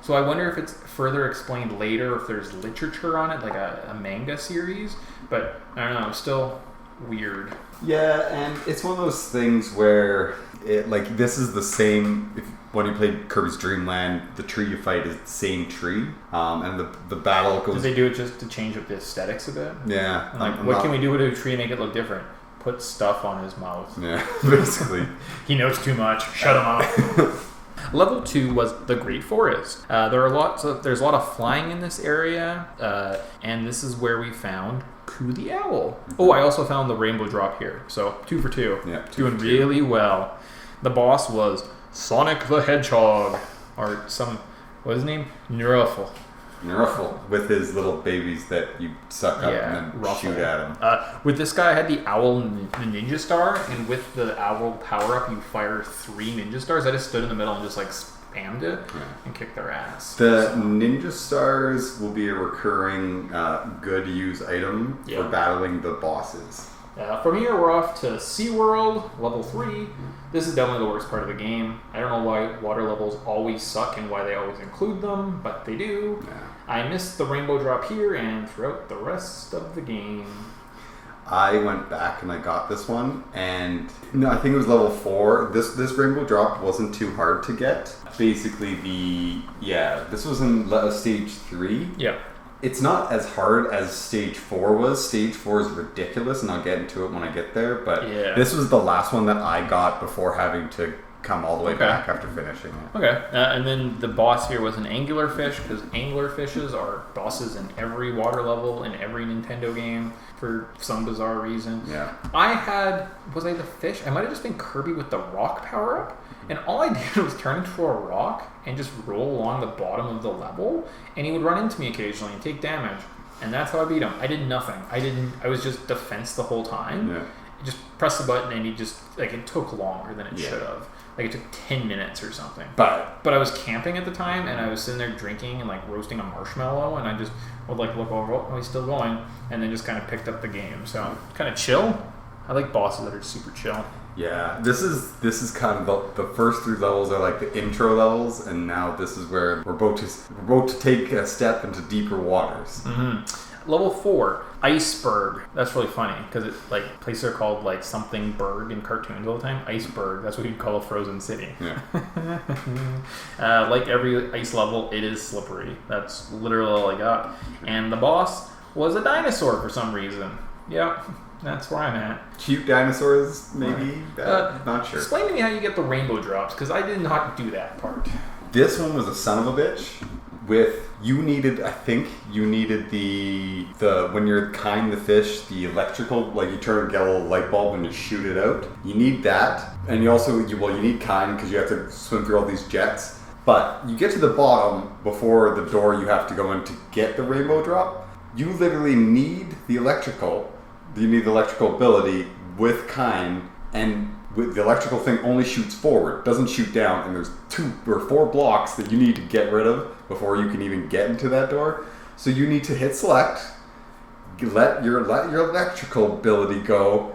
So I wonder if it's further explained later, if there's literature on it, like a manga series. But I don't know, it's still weird. Yeah, and it's one of those things where this is the same. When you played Kirby's Dreamland, the tree you fight is the same tree, and the battle goes. Did they do it just to change up the aesthetics a bit? Yeah. What can we do with a tree to make it look different? Put stuff on his mouth. Yeah, basically. He knows too much. Shut him up. Level 2 was the Great Forest. There's a lot of flying in this area, and this is where we found Coo the Owl. Oh, I also found the rainbow drop here. So 2 for 2. Yeah, doing really well. The boss was Sonic the Hedgehog, or what is his name? Neuroful, with his little babies that you suck up and then shoot at him. With this guy, I had the owl and the ninja star, and with the owl power up, you fire 3 ninja stars. I just stood in the middle and just like spammed it and kicked their ass. The ninja stars will be a recurring good use item for battling the bosses. From here, we're off to SeaWorld, level 3. This is definitely the worst part of the game. I don't know why water levels always suck and why they always include them, but they do. Yeah. I missed the rainbow drop here and throughout the rest of the game. I went back and I got this one, and I think it was level 4. This rainbow drop wasn't too hard to get. Basically, this was in stage 3. Yeah. It's not as hard as stage 4 was. Stage 4 is ridiculous, and I'll get into it when I get there. But this was the last one that I got before having to come all the way back after finishing it. Okay. And then the boss here was an anglerfish, because anglerfishes are bosses in every water level in every Nintendo game for some bizarre reason. Yeah. Was I the fish? I might have just been Kirby with the rock power-up. And all I did was turn into a rock and just roll along the bottom of the level, and he would run into me occasionally and take damage. And that's how I beat him. I did nothing. I was just defense the whole time. Yeah. Just press the button and he just, it took longer than it should have. It took 10 minutes or something. But I was camping at the time, and I was sitting there drinking and roasting a marshmallow, and I just would look over, oh, he's still going, and then just kind of picked up the game. So kind of chill. I like bosses that are super chill. Yeah, this is kind of the first 3 levels are like the intro levels, and now this is where we're about to take a step into deeper waters. Mm-hmm. Level 4, Iceberg. That's really funny because it's places are called something berg in cartoons all the time. Iceberg. That's what you'd call a frozen city. Yeah. Like every ice level, it is slippery. That's literally all I got. And the boss was a dinosaur for some reason. Yep. That's where I'm at. Cute dinosaurs, maybe? Not sure. Explain to me how you get the rainbow drops, because I did not do that part. This one was a son of a bitch. You needed the when you're kind the fish, the electrical, you turn and get a little light bulb and you shoot it out. You need that. And you also, you need kind because you have to swim through all these jets. But you get to the bottom before the door you have to go in to get the rainbow drop. You literally need the electrical. You need the electrical ability with kind, and with the electrical thing only shoots forward, doesn't shoot down, and there's 2 or 4 blocks that you need to get rid of before you can even get into that door. So you need to hit select, let your electrical ability go,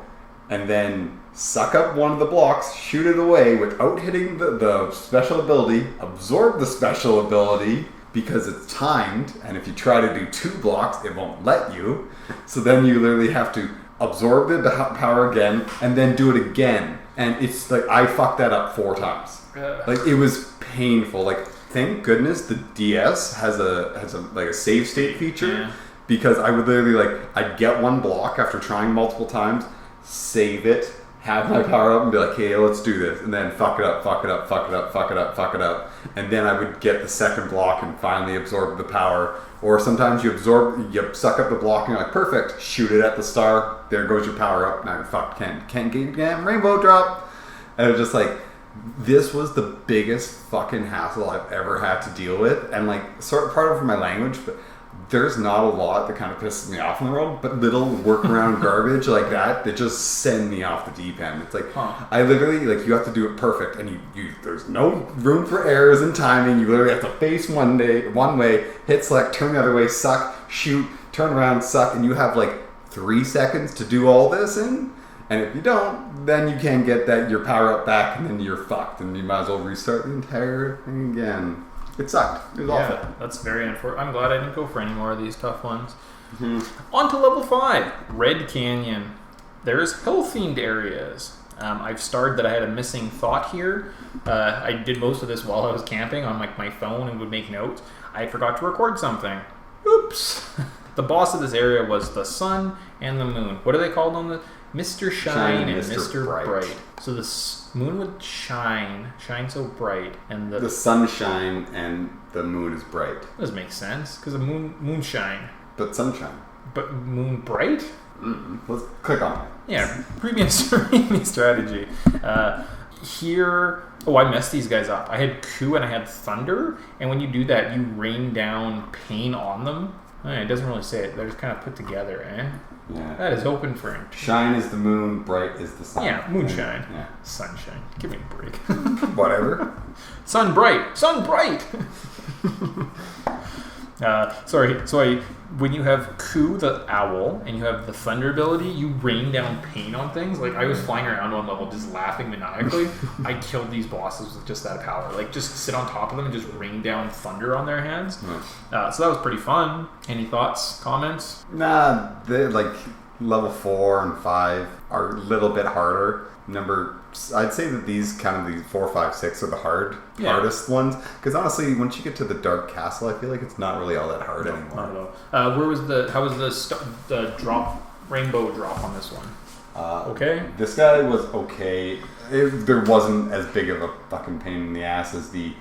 and then suck up one of the blocks, shoot it away without hitting the special ability, absorb the special ability because it's timed, and if you try to do 2 blocks, it won't let you. So then you literally have to absorb the power again, and then do it again. And it's like, I fucked that up 4 times. Like, it was painful. Like, thank goodness the DS has a save state feature, because I would literally, like, I'd get one block after trying multiple times, save it, have my power up, and be like, hey, let's do this, and then fuck it up, and then I would get the second block and finally absorb the power. Or sometimes you suck up the block and you're like, perfect, shoot it at the star, there goes your power up, now you're fucked, can't get your damn rainbow drop. And it was just like, this was the biggest fucking hassle I've ever had to deal with, and like, sort of part of my language, but there's not a lot that kind of pisses me off in the world, but little workaround garbage like that just send me off the deep end. It's like, I literally, like, you have to do it perfect, and you there's no room for errors in timing. You literally have to face one way, hit select, turn the other way, suck, shoot, turn around, suck, and you have like 3 seconds to do all this in. And if you don't, then you can't get your power up back, and then you're fucked, and you might as well restart the entire thing again. It sucked. It was awful. That's very unfortunate. I'm glad I didn't go for any more of these tough ones. On to level 5, Red Canyon. There's hill-themed areas. I've starred that I had a missing thought here. I did most of this while I was camping on my phone and would make notes. I forgot to record something. Oops. The boss of this area was the sun and the moon. What are they called on the... Mr. Shine and Mr. Bright. So the moon would shine so bright, and the sun shine and the moon is bright. Does make sense, because the moonshine. But sunshine. But moon bright? Let's click on it. Yeah, premium strategy. Here, I messed these guys up. I had Coup and I had Thunder, and when you do that, you rain down pain on them. It doesn't really say it. They're just kind of put together, eh? Yeah. That is open for... Shine is the moon, bright is the sun. Yeah, moonshine. Yeah. Sunshine. Give me a break. Whatever. Sun bright! So when you have Coup, the owl, and you have the thunder ability, you rain down pain on things. Like, I was flying around one level just laughing maniacally. I killed these bosses with just that power. Like, just sit on top of them and just rain down thunder on their heads. So that was pretty fun. Any thoughts, comments? Nah, like, level 4 and 5 are a little bit harder. I'd say that these 4, 5, 6 are the hardest ones. Because honestly, once you get to the Dark Castle, I feel like it's not really all that hard anymore. Not at all. How was the rainbow drop on this one? Okay. This guy was okay. There wasn't as big of a fucking pain in the ass as the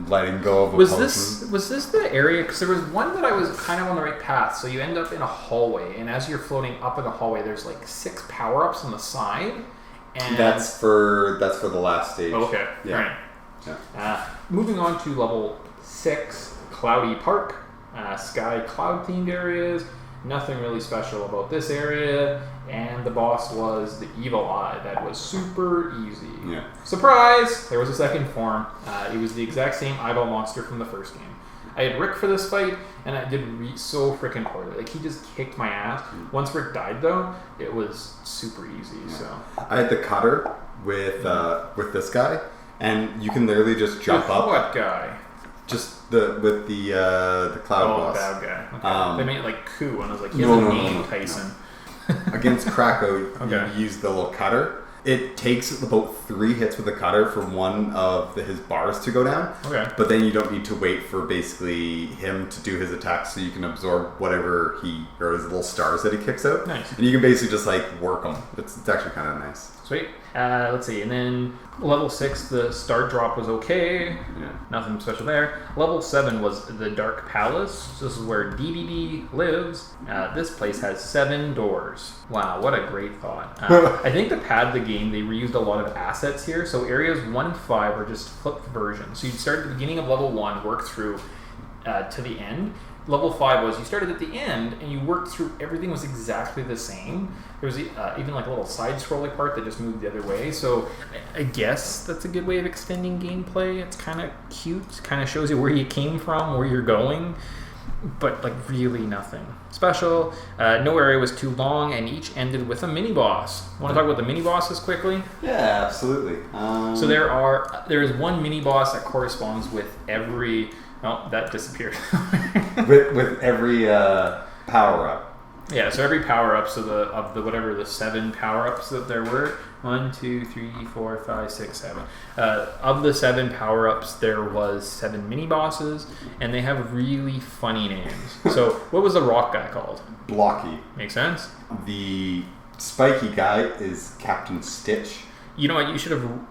letting go of a potion. Was this the area? Because there was one that I was kind of on the right path. So you end up in a hallway, and as you're floating up in the hallway, there's like 6 power-ups on the side. And that's for the last stage. Okay. Yeah. Right. Yeah. Moving on to level 6, Cloudy Park. Sky cloud themed areas. Nothing really special about this area. And the boss was the Evil Eye. That was super easy. Yeah. Surprise! There was a second form. It was the exact same eyeball monster from the first game. I had Rick for this fight, and I did so freaking poorly. Like, he just kicked my ass. Once Rick died, though, it was super easy. Yeah. So I had the cutter with this guy, and you can literally just jump up. What guy? Just with the cloud boss. Oh, the bad guy. Okay. They made it like Coup, and I was like, he has a name, Tyson. No. Against Krakow, you use the little cutter. It takes about 3 hits with the cutter for one of his bars to go down. Okay. But then you don't need to wait for basically him to do his attack, so you can absorb whatever or his little stars that he kicks out. Nice. And you can basically just like work them. It's actually kind of nice. Sweet. Let's see. And then level 6, the star drop was okay. Yeah. Nothing special there. Level 7 was the Dark Palace. This is where DBB lives. This place has 7 doors. Wow, what a great thought. I think to pad the game, they reused a lot of assets here. So areas 1 and 5 are just flipped versions. So you'd start at the beginning of level 1, work through to the end. Level 5 was you started at the end and you worked through everything was exactly the same. There was even like a little side-scrolling part that just moved the other way. So I guess that's a good way of extending gameplay. It's kind of cute. Kind of shows you where you came from, where you're going. but like really nothing special. No area was too long, and each ended with a mini boss. Want to talk about the mini bosses quickly? Yeah, absolutely. So there is one mini boss that corresponds with every. Oh, that disappeared. with every power up. Yeah, so every power up, of the whatever the 7 power ups that there were, 1, 2, 3, 4, 5, 6, 7. Of the 7 power ups, there was 7 mini bosses, and they have really funny names. So, what was the rock guy called? Blocky. Make sense? The spiky guy is Captain Stitch. You know what?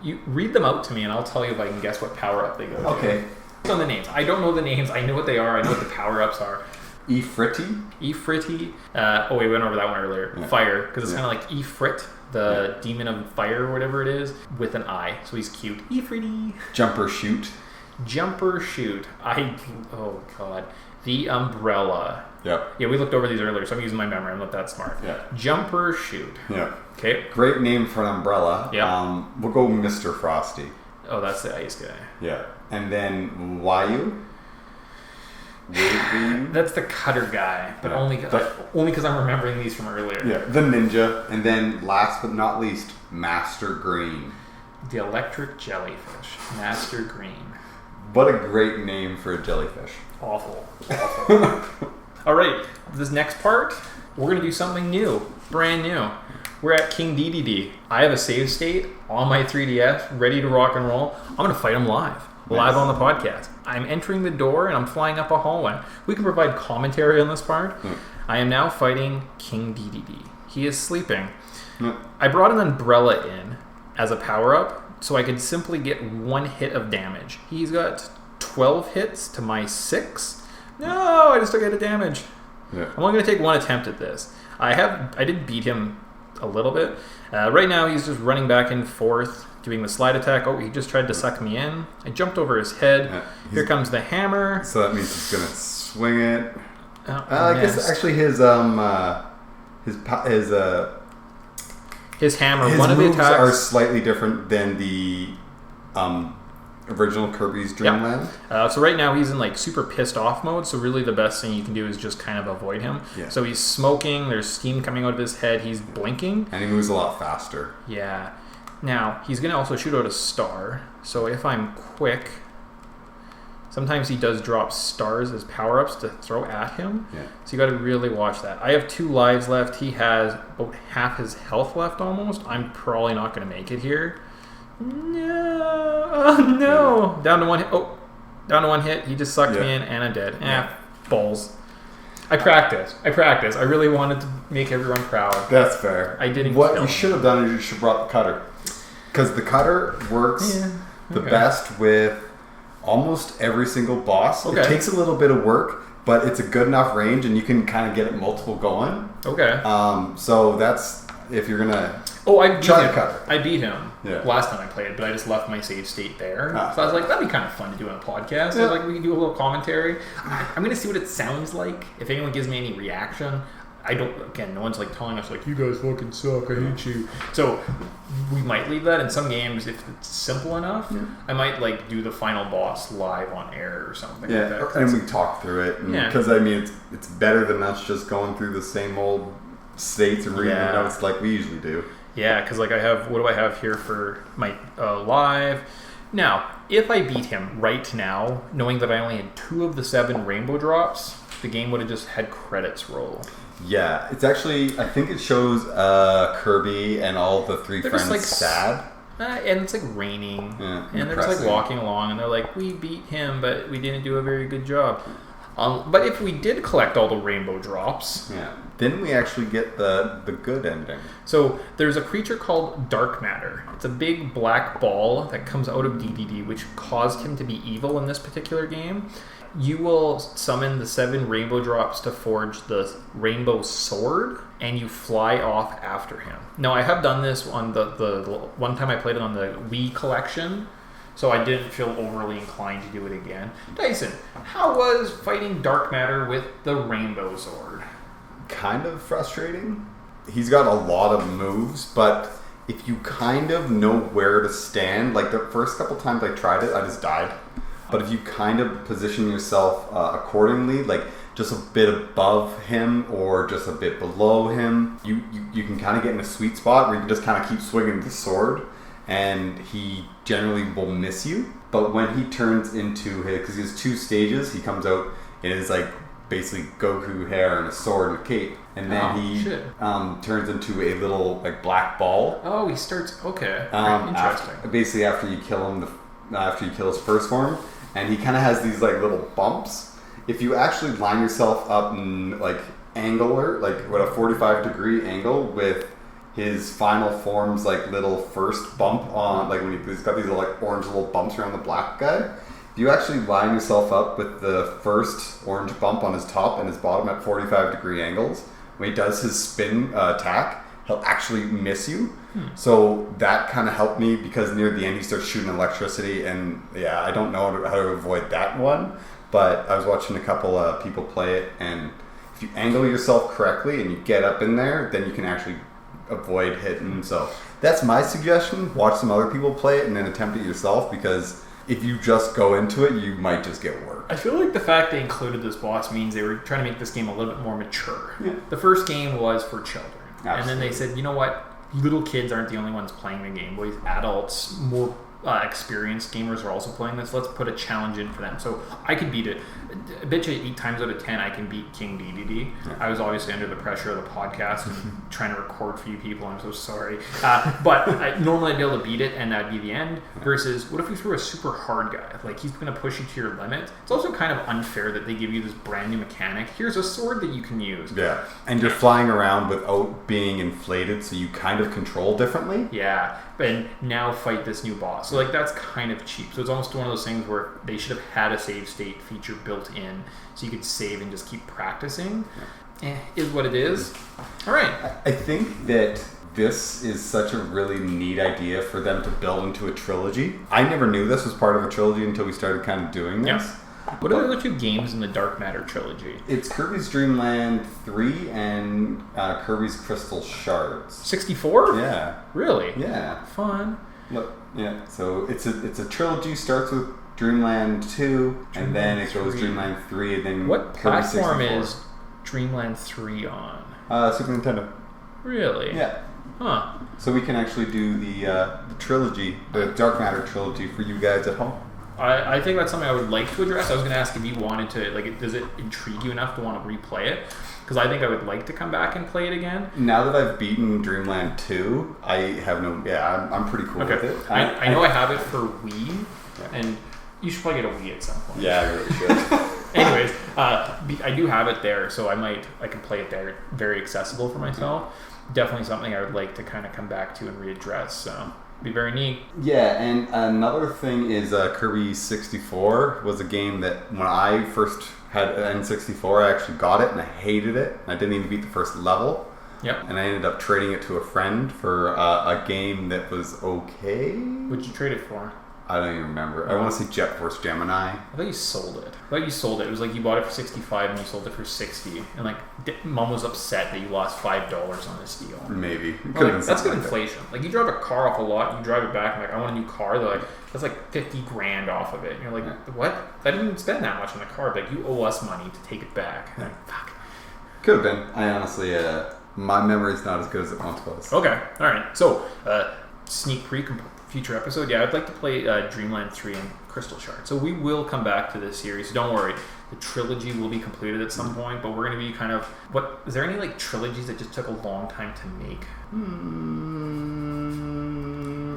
You read them out to me, and I'll tell you if I can guess what power up they go to. Okay. On the names, I don't know the names. I know what they are. I know what the power ups are. Ifriti. We went over that one earlier. Yeah. Fire, because it's kind of like Ifrit, the demon of fire or whatever it is, with an I. So he's cute. Ifriti. Jumper Shoot. Oh god. The umbrella. Yep. Yeah, we looked over these earlier, so I'm using my memory. I'm not that smart. Yeah. Jumper Shoot. Yeah. Okay. Great name for an umbrella. Yeah. We'll go Mr. Frosty. Oh, that's the ice guy. Yeah. And then Wayu. That's the cutter guy, but only because I'm remembering these from earlier. Yeah, the ninja, and then last but not least, Master Green. The electric jellyfish, Master Green. What a great name for a jellyfish. Awful. All right, this next part, we're going to do something new, brand new. We're at King DDD. I have a save state on my 3DS, ready to rock and roll. I'm going to fight him live on the podcast. I'm entering the door and I'm flying up a hallway. We can provide commentary on this part. I am now fighting King DDD. He is sleeping. I brought an umbrella in as a power-up so I could simply get 1 hit of damage. He's got 12 hits to my 6. No, I just took 8 of damage. Yeah. I'm only going to take 1 attempt at this. I did beat him a little bit. Right now he's just running back and forth, doing the slide attack. Oh, he just tried to suck me in. I jumped over his head. Yeah, here comes the hammer. So that means he's gonna swing it. I guess actually his hammer. His one of the attacks are slightly different than the original Kirby's Dreamland. Yep. So right now he's in like super pissed off mode. So really the best thing you can do is just kind of avoid him. Yeah. So he's smoking. There's steam coming out of his head. He's blinking, and he moves a lot faster. Yeah. Now, he's going to also shoot out a star, so if I'm quick, sometimes he does drop stars as power-ups to throw at him, so you got to really watch that. I have 2 lives left. He has about half his health left almost. I'm probably not going to make it here. No. Oh, no. Down to 1 hit. Oh, down to 1 hit. He just sucked me in, and I'm dead. Balls. I practiced. I really wanted to make everyone proud. That's fair. I didn't. What you should have done is you should have brought the cutter. Because the cutter works the best with almost every single boss. Okay. It takes a little bit of work, but it's a good enough range, and you can kind of get it multiple going. Okay. So that's if you're gonna. Oh, I beat him last time I played, but I just left my save state there. So I was like, that'd be kind of fun to do on a podcast. Yeah. I was like, we can do a little commentary. I'm gonna see what it sounds like. If anyone gives me any reaction. No one's like telling us like, you guys fucking suck, I hate you. So we might leave that in some games if it's simple enough. I might like do the final boss live on air or something like that. And we talk through it. Because I mean, it's better than us just going through the same old states and reading the notes like we usually do. Yeah, because like what do I have here for my live? Now, if I beat him right now, knowing that I only had 2 of the 7 rainbow drops, the game would have just had credits roll. Yeah, it's actually, I think it shows Kirby and all the 3 friends like, sad. And it's like raining. And they're just like walking along and they're like, we beat him, but we didn't do a very good job. But if we did collect all the rainbow drops... then we actually get the good ending. So there's a creature called Dark Matter. It's a big black ball that comes out of DDD, which caused him to be evil in this particular game. You will summon the 7 rainbow drops to forge the rainbow sword, and you fly off after him. Now, I have done this on the one time I played it on the Wii collection, so I didn't feel overly inclined to do it again. Dyson, how was fighting Dark Matter with the rainbow sword? Kind of frustrating. He's got a lot of moves, but if you kind of know where to stand, like the first couple times I tried it, I just died. But if you kind of position yourself accordingly, like just a bit above him or just a bit below him, you can kind of get in a sweet spot where you can just kind of keep swinging the sword, and he generally will miss you. But when he turns into his, because he has 2 stages, he comes out in his like basically Goku hair and a sword and a cape, and then he turns into a little like black ball. Oh, he starts. Okay, interesting. After you kill him, after you kill his first form, and he kind of has these like little bumps. If you actually line yourself up in like angular, like what a 45-degree angle with his final form's like little first bump on, like when he's got these little, like orange little bumps around the black guy. If you actually line yourself up with the first orange bump on his top and his bottom at 45-degree angles, when he does his spin attack, he'll actually miss you. So that kind of helped me, because near the end he starts shooting electricity, and yeah, I don't know how to avoid that one. But I was watching a couple people play it, and if you angle yourself correctly and you get up in there, then you can actually avoid hitting. So that's my suggestion. Watch some other people play it and then attempt it yourself, because if you just go into it, you might just get worked. I feel like the fact they included this boss means they were trying to make this game a little bit more mature. Yeah. The first game was for children. Absolutely. And then they said, you know what? Little kids aren't the only ones playing the game. Boys, adults, more experienced gamers are also playing this. Let's put a challenge in for them. So I could beat it. I bet you 8 times out of 10 I can beat King DDD. Yeah. I was obviously under the pressure of the podcast and trying to record for you people. I'm so sorry. But normally I'd be able to beat it and that'd be the end. Versus, what if we threw a super hard guy? Like, he's going to push you to your limit. It's also kind of unfair that they give you this brand new mechanic. Here's a sword that you can use. Yeah. And you're flying around without being inflated, so you kind of control differently. Yeah. And now fight this new boss. So like, that's kind of cheap. So it's almost one of those things where they should have had a save state feature built in so you could save and just keep practicing. Is what it is. All right. I think that this is such a really neat idea for them to build into a trilogy. I never knew this was part of a trilogy until we started kind of doing this. Yeah. What are the other 2 games in the Dark Matter trilogy? It's Kirby's Dreamland 3 and Kirby's Crystal Shards. 64? Yeah. Really? Yeah. Fun. Look, yeah. So it's a trilogy. Starts with Dreamland 2, and then it goes Dreamland 3, and then what Kirby platform 64. is Dreamland 3 on? Super Nintendo. Really? Yeah. Huh. So we can actually do the trilogy, the Dark Matter trilogy, for you guys at home. I think that's something I would like to address. I was going to ask if you wanted to, like, does it intrigue you enough to want to replay it? Because I think I would like to come back and play it again. Now that I've beaten Dreamland 2, I have no... Yeah, I'm pretty cool with it. I know I have it for Wii, and you should probably get a Wii at some point. Yeah, I really should. Anyways, I do have it there, so I can play it there. Very accessible for myself. Definitely something I would like to kind of come back to and readdress, so... be very neat. Yeah, and another thing is Kirby 64 was a game that when I first had an N64, I actually got it and I hated it. I didn't even beat the first level. Yep. And I ended up trading it to a friend for a game that was okay. What'd you trade it for? I don't even remember. I want to say Jet Force Gemini. I thought you sold it. It was like you bought it for 65 and you sold it for 60. And like, Mom was upset that you lost $5 on this deal. Maybe. That's good inflation. Like, you drive a car off a lot, you drive it back, and like, I want a new car. They're like, that's like 50 grand off of it. And you're like, what? I didn't even spend that much on the car. Like, you owe us money to take it back. Yeah. Like, fuck. Could have been. I honestly, my memory's not as good as it once was. Okay. All right. So, sneak preview. Future episode, I'd like to play Dreamland 3 and Crystal Shard. So we will come back to this series. Don't worry, the trilogy will be completed at some point, but we're going to be kind of... is there any like trilogies that just took a long time to make?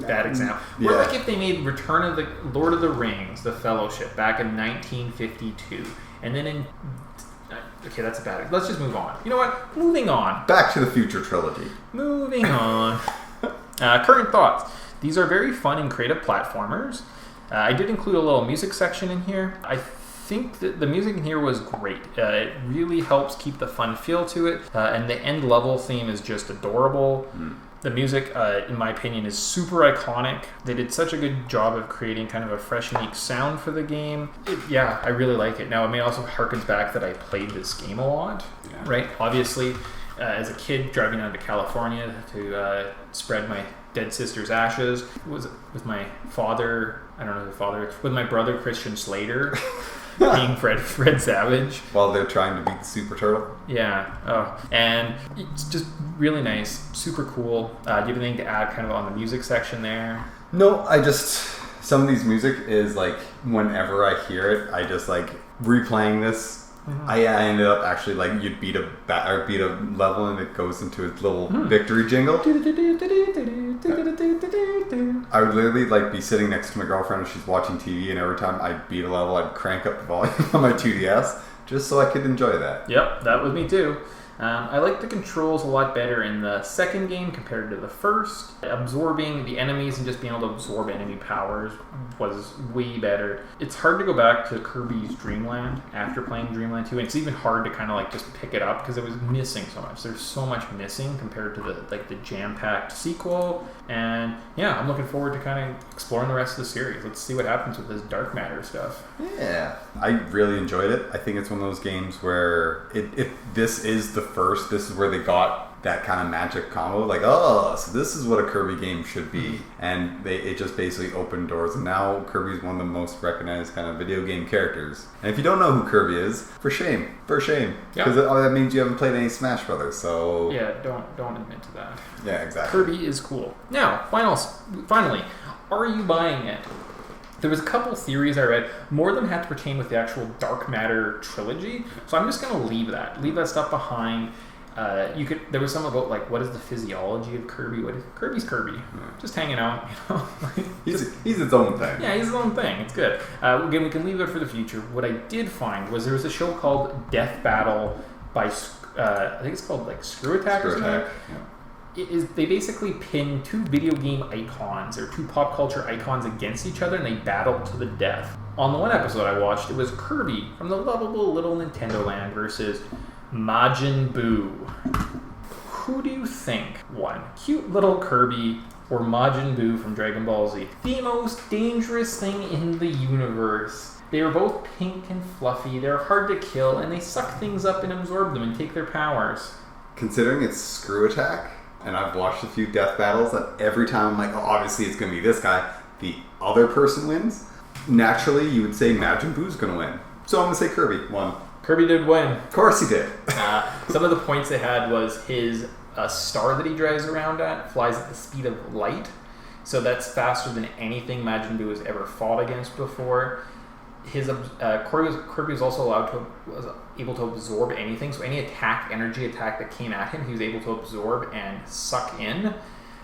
Bad example. Yeah. Or like if they made Return of the Lord of the Rings, The Fellowship, back in 1952, and then in... Okay, that's a bad... Let's just move on. You know what? Moving on. Back to the Future trilogy. Moving on. Current thoughts. These are very fun and creative platformers. I did include a little music section in here. I think that the music in here was great. It really helps keep the fun feel to it. And the end level theme is just adorable. The music, in my opinion, is super iconic. They did such a good job of creating kind of a fresh, unique sound for the game. I really like it. Now, it may also harkens back that I played this game a lot, right? Obviously, as a kid driving down to California to spread my dead sister's ashes was with my father. I don't know who father. With my brother Christian Slater. being Fred Savage. While they're trying to beat the Super Turtle. Yeah. Oh, and it's just really nice, super cool. Do you have anything to add kind of on the music section there? No, some of these music is like, whenever I hear it, I just like replaying this. Mm-hmm. I ended up actually like, you'd beat a level and it goes into its little victory jingle. I would literally like be sitting next to my girlfriend and she's watching TV, and every time I beat a level, I'd crank up the volume on my 2DS just so I could enjoy that. Yep, that was me too. I like the controls a lot better in the second game compared to the first. Absorbing the enemies and just being able to absorb enemy powers was way better. It's hard to go back to Kirby's Dreamland after playing Dreamland 2, and it's even hard to kind of like just pick it up because it was missing so much. There's so much missing compared to the jam-packed sequel. And yeah, I'm looking forward to kind of exploring the rest of the series. Let's see what happens with this dark matter stuff. Yeah, I really enjoyed it. I think it's one of those games where if this is the first, this is where they got that kind of magic combo, like, oh, so this is what a Kirby game should be. And it just basically opened doors, and now Kirby's one of the most recognized kind of video game characters. And if you don't know who Kirby is, for shame, because that means you haven't played any Smash Brothers. So yeah, don't admit to that. Yeah, exactly. Kirby is cool. Now, finally, are you buying it? There was a couple theories I read. More of them had to pertain with the actual Dark Matter trilogy, so I'm just going to leave that stuff behind. There was some about like, what is the physiology of Kirby? Kirby's Kirby, just hanging out. You know, he's its own thing. Yeah, he's his own thing. It's good. Again, we can leave it for the future. What I did find was there was a show called Death Battle by I think it's called like Screw Attack or something. Yeah. They basically pin two video game icons or two pop culture icons against each other, and they battle to the death. On the one episode I watched, it was Kirby from the lovable little Nintendo Land versus Majin Buu. Who do you think won? Cute little Kirby or Majin Buu from Dragon Ball Z? The most dangerous thing in the universe. They were both pink and fluffy, they're hard to kill, and they suck things up and absorb them and take their powers. Considering it's Screw Attack, and I've watched a few death battles, that every time I'm like, oh, obviously it's going to be this guy, the other person wins. Naturally, you would say Majin Buu's going to win. So I'm going to say Kirby won. Kirby did win. Of course he did. Some of the points they had was his star that he drives around at flies at the speed of light. So that's faster than anything Majin Buu has ever fought against before. Kirby was also able to absorb anything. So any energy attack that came at him, he was able to absorb and suck in.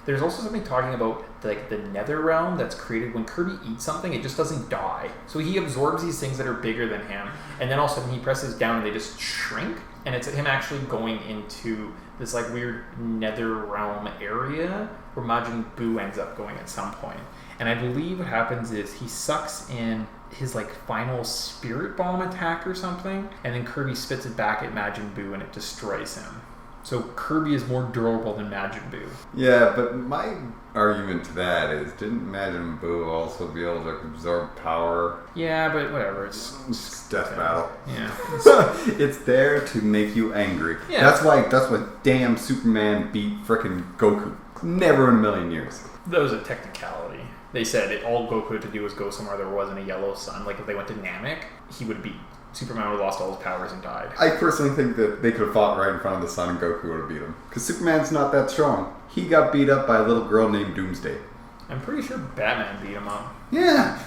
There's also something talking about like the nether realm that's created when Kirby eats something, it just doesn't die. So he absorbs these things that are bigger than him, and then all of a sudden he presses down and they just shrink, and it's him actually going into this like weird nether realm area where Majin Buu ends up going at some point. And I believe what happens is he sucks in his like final spirit bomb attack or something, and then Kirby spits it back at Majin Buu and it destroys him. So Kirby is more durable than Majin Buu. Yeah, but my argument to that is, didn't Majin Buu also be able to absorb power? Yeah, but whatever. It's death battle. Yeah, it's there to make you angry. Yeah. That's why damn Superman beat frickin' Goku. Never in a million years. That was a technicality. They said all Goku had to do was go somewhere there wasn't a yellow sun. Like if they went to Namek, he would beat. Superman would have lost all his powers and died. I personally think that they could have fought right in front of the sun and Goku would have beat him. Because Superman's not that strong. He got beat up by a little girl named Doomsday. I'm pretty sure Batman beat him up. Yeah.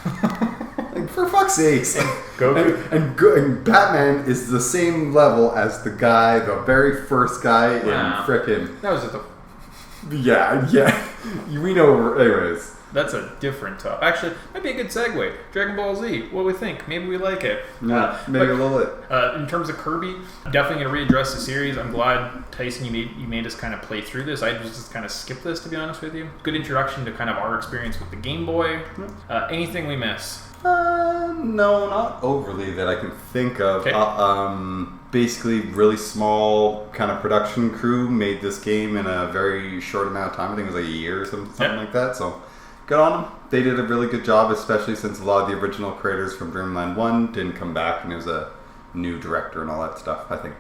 Like, for fuck's sakes. And Goku. And Batman is the same level as the very first guy in frickin'... That was just Yeah. We know... Anyways. That's a different topic. Actually, might be a good segue. Dragon Ball Z. What do we think? Maybe we like it. Yeah, maybe a little bit. In terms of Kirby, definitely going to readdress the series. I'm glad, Tyson, you made us kind of play through this. I just kind of skipped this, to be honest with you. Good introduction to kind of our experience with the Game Boy. Anything we miss? No, not overly that I can think of. Okay. Basically, really small kind of production crew made this game in a very short amount of time. I think it was like a year or something like that. So, good on them. They did a really good job, especially since a lot of the original creators from Dreamland 1 didn't come back, and it was a new director and all that stuff, I think.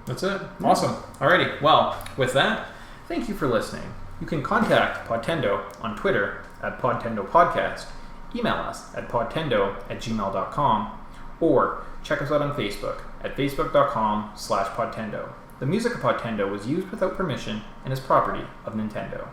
That's it. Awesome. Alrighty. Well, with that, thank you for listening. You can contact Podtendo on Twitter at Podtendo Podcast, email us at podtendo@gmail.com, Or check us out on Facebook at facebook.com/Podtendo. The music of Podtendo was used without permission and is property of Nintendo.